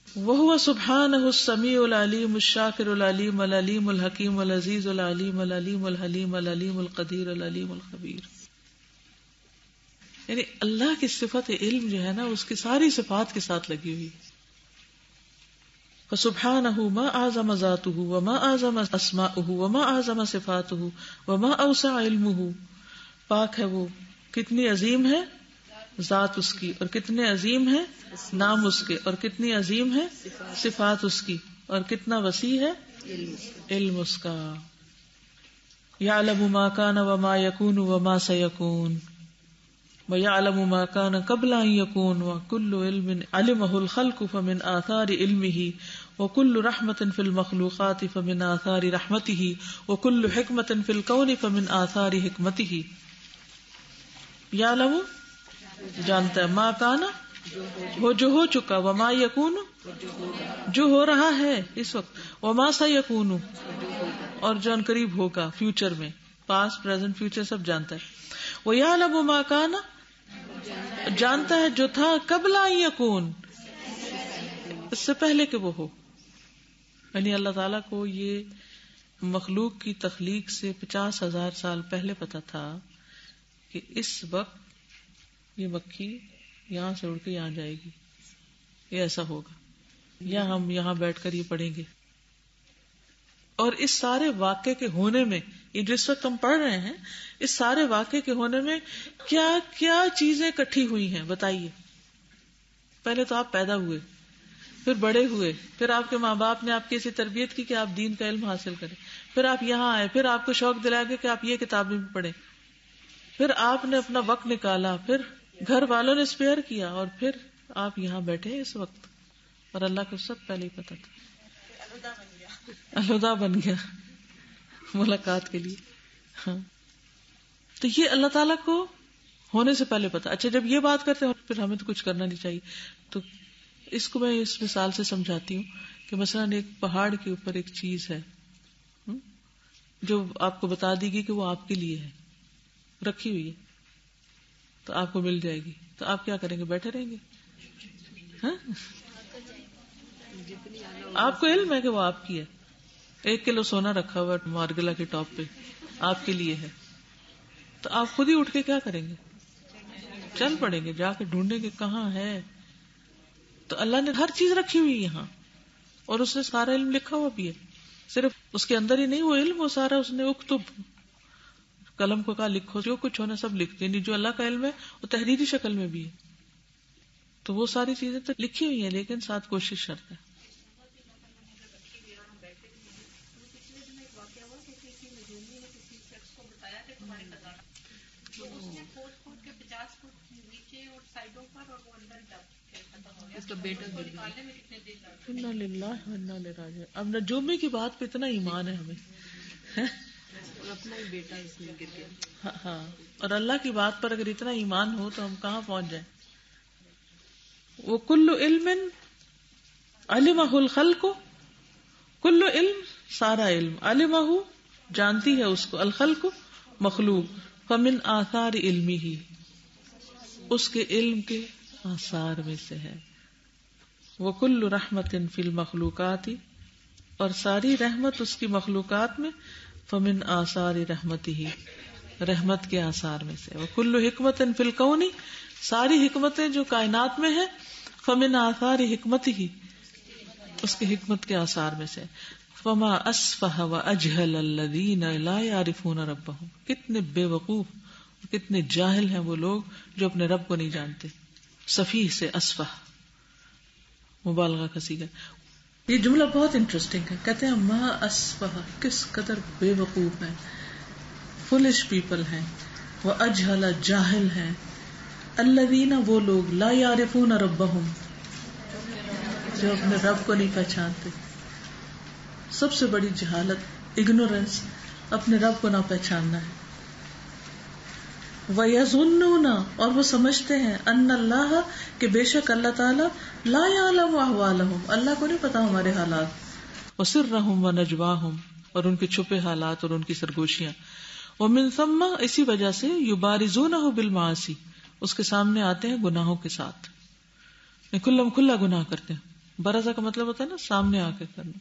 وَهُوَ سُبْحَانَهُ السَّمِيعُ الْعَلِيمُ الشَّاكِرُ الْعَلِيمُ الْعَلِيمُ الْحَكِيمُ الْعَزِيزُ الْعَلِيمُ الْعَلِيمُ الْحَلِيمُ الْعَلِيمُ الْقَدِيرُ الْعَلِيمُ الْخَبِيرُ. یعنی اللہ کی صفت علم جو ہے نا اس کی ساری صفات کے ساتھ لگی ہوئی. فَسُبْحَانَهُ مَا أَعْظَمَ ذَاتُهُ وَمَا أَعْظَمَ أَسْمَاؤُهُ وَمَا أَعْظَمَ صِفَاتُهُ وَمَا أَوْسَعَ عِلْمُهُ. پاک ہے وہ، کتنی عظیم ہے ذات اس کی، اور کتنے عظیم ہے نام اس کے، اور کتنی عظیم ہے صفات اس کی، اور کتنا وسیع ہے علم اس کا. يَعْلَمُ مَا كَانَ وَمَا يَكُونُ وَمَا سَيَكُونُ وَيَعْلَمُ مَا كَانَ قَبْلَ أَن يَكُونَ وَكُلُّ عِلْمٍ عَلِمَهُ الْخَلْقُ فَمِنْ آثَارِ عِلْمِهِ وَكُلُّ رَحْمَةٍ فِي الْمَخْلُوقَاتِ فَمِنْ آثَارِ رَحْمَتِهِ وَكُلُّ حِكْمَةٍ فِي الْكَوْنِ فَمِنْ آثَارِ حِكْمَتِهِ. يَعْلَمُ جانتا ہے، ما کانا وہ جو ہو چکا، وما یکون جو ہو رہا ہے اس وقت، وما سیکون اور جو ان قریب ہوگا فیوچر میں، پاسٹ پریزنٹ فیوچر سب جانتا ہے. وَيَعْلَمُ مَا كَانَ جانتا ہے جو تھا، قبل ان یکون اس سے پہلے کہ وہ ہو. یعنی اللہ تعالیٰ کو یہ مخلوق کی تخلیق سے 50,000 سال پہلے پتا تھا کہ اس وقت یہ مکھی یہاں سے اڑ کے یہاں جائے گی، یہ ایسا ہوگا، یا ہم یہاں بیٹھ کر یہ پڑھیں گے. اور اس سارے واقعے کے ہونے میں، یہ جس وقت ہم پڑھ رہے ہیں، اس سارے واقعے کے ہونے میں کیا کیا چیزیں اکٹھی ہوئی ہیں بتائیے. پہلے تو آپ پیدا ہوئے، پھر بڑے ہوئے، پھر آپ کے ماں باپ نے آپ کی ایسی تربیت کی کہ آپ دین کا علم حاصل کریں، پھر آپ یہاں آئے، پھر آپ کو شوق دلایا گیا کہ آپ یہ کتابیں بھی پڑھیں، پھر آپ نے اپنا وقت نکالا، پھر گھر والوں نے اسپیئر کیا، اور پھر آپ یہاں بیٹھے اس وقت. اور اللہ کو سب پہلے ہی پتا تھا، الہدا بن گیا ملاقات کے لیے. ہاں تو یہ اللہ تعالیٰ کو ہونے سے پہلے پتا. اچھا جب یہ بات کرتے ہیں پھر ہمیں تو کچھ کرنا نہیں چاہیے. تو اس کو میں اس مثال سے سمجھاتی ہوں کہ مثلاً ایک پہاڑ کے اوپر ایک چیز ہے جو آپ کو بتا دی گئی کہ وہ آپ کے لیے ہے، رکھی ہوئی ہے، تو آپ کو مل جائے گی، تو آپ کیا کریں گے؟ بیٹھے رہیں گے؟ ہاں آپ کو علم ہے کہ وہ آپ کی ہے. 1 کلو سونا رکھا ہوا مارگلا کے ٹاپ پہ آپ کے لیے ہے، تو آپ خود ہی اٹھ کے کیا کریں گے؟ چل پڑیں گے، جا کے ڈھونڈیں گے کہاں ہے. تو اللہ نے ہر چیز رکھی ہوئی یہاں، اور اس نے سارا علم لکھا ہوا بھی ہے. صرف اس کے اندر ہی نہیں وہ علم، وہ سارا اس نے اکتب، قلم کو کہا لکھو، جو کچھ ہونا سب لکھ. یعنی جو اللہ کا علم ہے وہ تحریری شکل میں بھی ہے. تو وہ ساری چیزیں تو لکھی ہوئی ہیں، لیکن ساتھ کوشش شرط ہے. تو اس نے کھود کے 50 فٹ نیچے اور سائڈوں پر اور وہ اندر دب کے ختم ہو گیا. اس کا بیٹا نکالنے میں کتنے دن لگے. انا للہ و انا الیہ راجعون. اب نجومی کی بات پہ اتنا ایمان ہے ہمیں, اپنا ہی بیٹا اس میں گر گیا. ہاں, اور اللہ کی بات پر اگر اتنا ایمان ہو تو ہم کہاں پہنچ جائیں. وہ کل علم علمہ الخلق, کل علم سارا علم, علمہ جانتی ہے اس کو, الخلق مخلوق, فمن آثار علمی ہی اس کے علم کے آثار میں سے ہے. وہ کل رحمت فی المخلوقات, اور ساری رحمت اس کی مخلوقات میں, فمن آثار رحمتہ, رحمت کے آثار میں سے. وہ کل حکمت فی الکون, ساری حکمتیں جو کائنات میں ہیں, فمن آثار حکمتہ, اس کی حکمت کے آثار میں سے. فما اسفہ واجہل الذین لا یعرفون ربہم, کتنے بے وقوف اور کتنے جاہل ہیں وہ لوگ جو اپنے رب کو نہیں جانتے. سفیہ سے اسفہ مبالغہ کا صیغہ. یہ جملہ بہت انٹرسٹنگ ہے. کہتے ہیں ما اسفہ, کس قدر بے وقوف ہیں, فولش پیپل ہیں, وہ اجہل جاہل ہیں, الذین وہ لوگ, لا یعرفون ربہم جو اپنے رب کو نہیں پہچانتے. سب سے بڑی جہالت, اگنورینس, اپنے رب کو نہ پہچاننا ہے. وَيَظُنُّونَ, اور وہ سمجھتے ہیں, ان اللہ, کہ بے شک اللہ تعالی, لا يعلم احوالہم, اللہ کو نہیں پتا ہمارے حالات, وسرہم ونجواہم, اور ان کے چھپے حالات اور ان کی سرگوشیاں. ومن ثم, اسی وجہ سے, یبارزونہ بالمعاصی, اس کے سامنے آتے ہیں گناہوں کے ساتھ, کھلم کھلا گناہ کرتے ہیں. برزہ کا مطلب ہوتا ہے نا سامنے آ کے کرنا.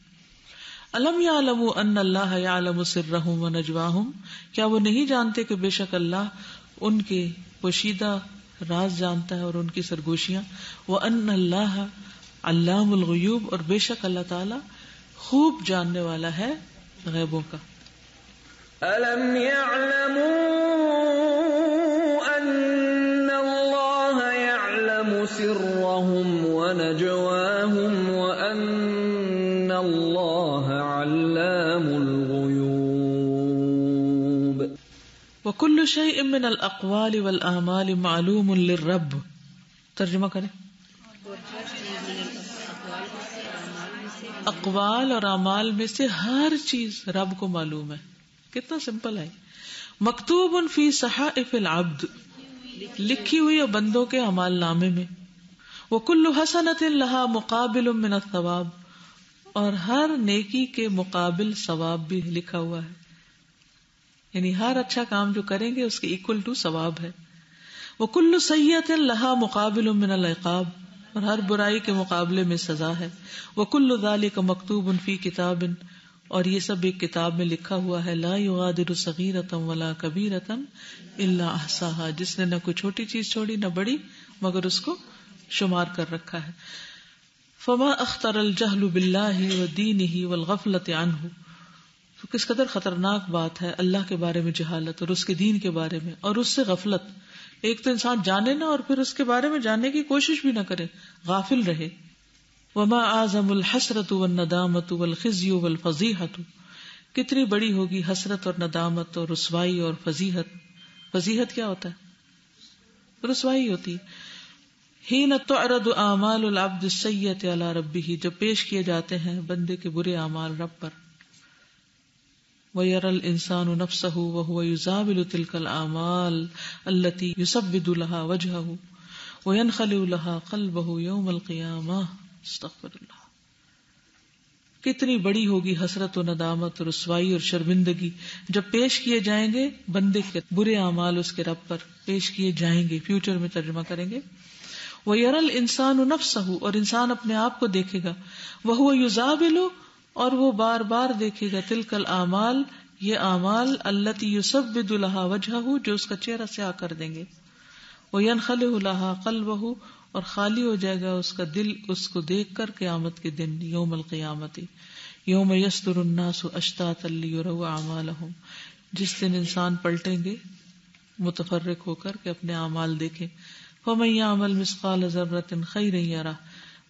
الم یعلموا ان اللہ یعلم سرہم ونجواہم, کیا وہ نہیں جانتے کہ بے شک اللہ ان کے پوشیدہ راز جانتا ہے اور ان کی سرگوشیاں. وان اللہ علام الغیوب, اور بے شک اللہ تعالی خوب جاننے والا ہے غیبوں کا. الم یعلموا ان اللہ یعلم سرہم ونجواہم وان اللہ علام الغیوب. وَكُلُّ شَيْءٍ مِّنَ الْأَقْوَالِ وَالْأَعْمَالِ مَعْلُومٌ لِلرَّبِّ. ترجمہ کریں. اقوال اور اعمال میں سے ہر چیز رب کو معلوم ہے. کتنا سمپل ہے. مکتوب فی صحائف العبد, لکھی ہوئی ہے بندوں کے اعمال نامے میں. وَكُلُّ حَسَنَةٍ لَهَا مُقَابِلٌ مِّنَ الثَّوَابِ, اور ہر نیکی کے مقابل ثواب بھی لکھا ہوا ہے, یعنی ہر اچھا کام جو کریں گے اس کے ایکول ٹو ثواب ہے. وَكُلُّ سَیِّئَةٍ لَهَا مُقَابِلٌ مِّنَ الْعِقَابِ, اور ہر برائی کے مقابلے میں سزا ہے. وَكُلُّ ذَلِكَ مَكْتُوبٌ فِي كِتَابٍ, اور یہ سب ایک کتاب میں لکھا ہوا ہے. لَا يُغَادِرُ صَغِيرَةً وَلَا كَبِيرَةً إِلَّا أَحْصَاهَا, جس نے نہ کوئی چھوٹی چیز چھوڑی نہ بڑی مگر اس کو شمار کر رکھا ہے. فَمَا أَخْطَرَ الْجَهْلُ بِاللَّهِ وَدِينِهِ وَالْغَفْلَةِ عَنْهُ, تو کس قدر خطرناک بات ہے اللہ کے بارے میں جہالت اور اس کے دین کے بارے میں اور اس سے غفلت. ایک تو انسان جانے نہ اور پھر اس کے بارے میں جاننے کی کوشش بھی نہ کرے, غافل رہے. وما اعظم الحسرۃ والندامۃ والخزي والفضیحۃ, کتنی بڑی ہوگی حسرت اور ندامت اور رسوائی اور فضیحت. فضیحت کیا ہوتا ہے؟ رسوائی ہوتی ہے. حين تعرض اعمال العبد السیئۃ علی ربہ, جب پیش کیے جاتے ہیں بندے کے برے اعمال رب پر. وَيَرَى الْإِنسَانُ نَفْسَهُ وَهُوَ يُزَاوِلُ تِلْكَ الْأَعْمَالِ الَّتِي يُسَبِّدُ لَهَا وَجْهَهُ وَيَنْخَلِعُ لَهَا قَلْبُهُ يَوْمَ الْقِيَامَةِ. استغفر اللہ. کتنی بڑی ہوگی حسرت و ندامت اور رسوائی اور شرمندگی جب پیش کیے جائیں گے بندے کے برے اعمال اس کے رب پر پیش کیے جائیں گے. فیوچر میں ترجمہ کریں گے. وَيَرَى الْإِنسَانُ نَفْسَهُ, اور انسان اپنے آپ کو دیکھے گا. وَهُوَ يُزَاوِلُ, اور وہ بار بار دیکھے گا. تلک الاعمال, یہ اعمال, التی یسبد لہا وجہہ, جو اس کا چہرہ سیاہ کر دیں گے. وینخلع لہا قلبہ, اور خالی ہو جائے گا اس کا دل اس کو دیکھ کر قیامت کے دن. یوم القیامت, یوم یصدر الناس اشتاتا لیروا اعمالہم, جس دن انسان پلٹیں گے متفرق ہو کر کہ اپنے اعمال دیکھیں. فمن یعمل مثقال ذرۃ خیرا یرہ,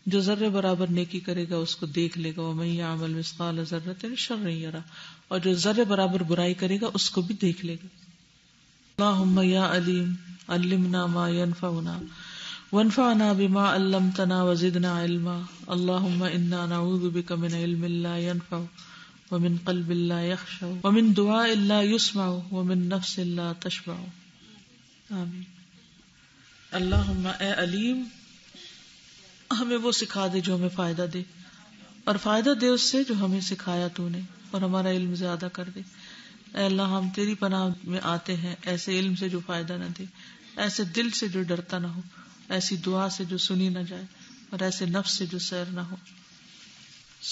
جو ذرے برابر نیکی کرے گا اس کو دیکھ لے گا. ومن یعمل مثقال ذرۃ شرا یرہ, اور جو ذرے برابر برائی کرے گا اس کو بھی دیکھ لے گا. اللہم یا علیم علمنا ما ينفعنا وانفعنا بما علمتنا وزدنا علما اللہم انا نعوذ بک من علم لا ينفع ومن قلب لا يخشع ومن دعاء لا يسمع ومن نفس لا تشبع. آمین. اللہم اے علیم ہمیں وہ سکھا دے جو ہمیں فائدہ دے، اور فائدہ دے اس سے جو ہمیں سکھایا تو نے، اور ہمارا علم زیادہ کر دے. اے اللہ ہم تیری پناہ میں آتے ہیں ایسے علم سے جو فائدہ نہ دے، ایسے دل سے جو ڈرتا نہ ہو، ایسی دعا سے جو سنی نہ جائے، اور ایسے نفس سے جو سیر نہ ہو.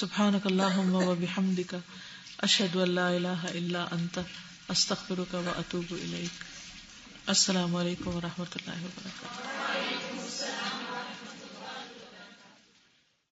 سبحانک اللہم و بحمدک اشہد ان لا الہ الا انت استغفرک و اتوب الیک. السلام علیکم و رحمۃ اللہ وبرکاتہ.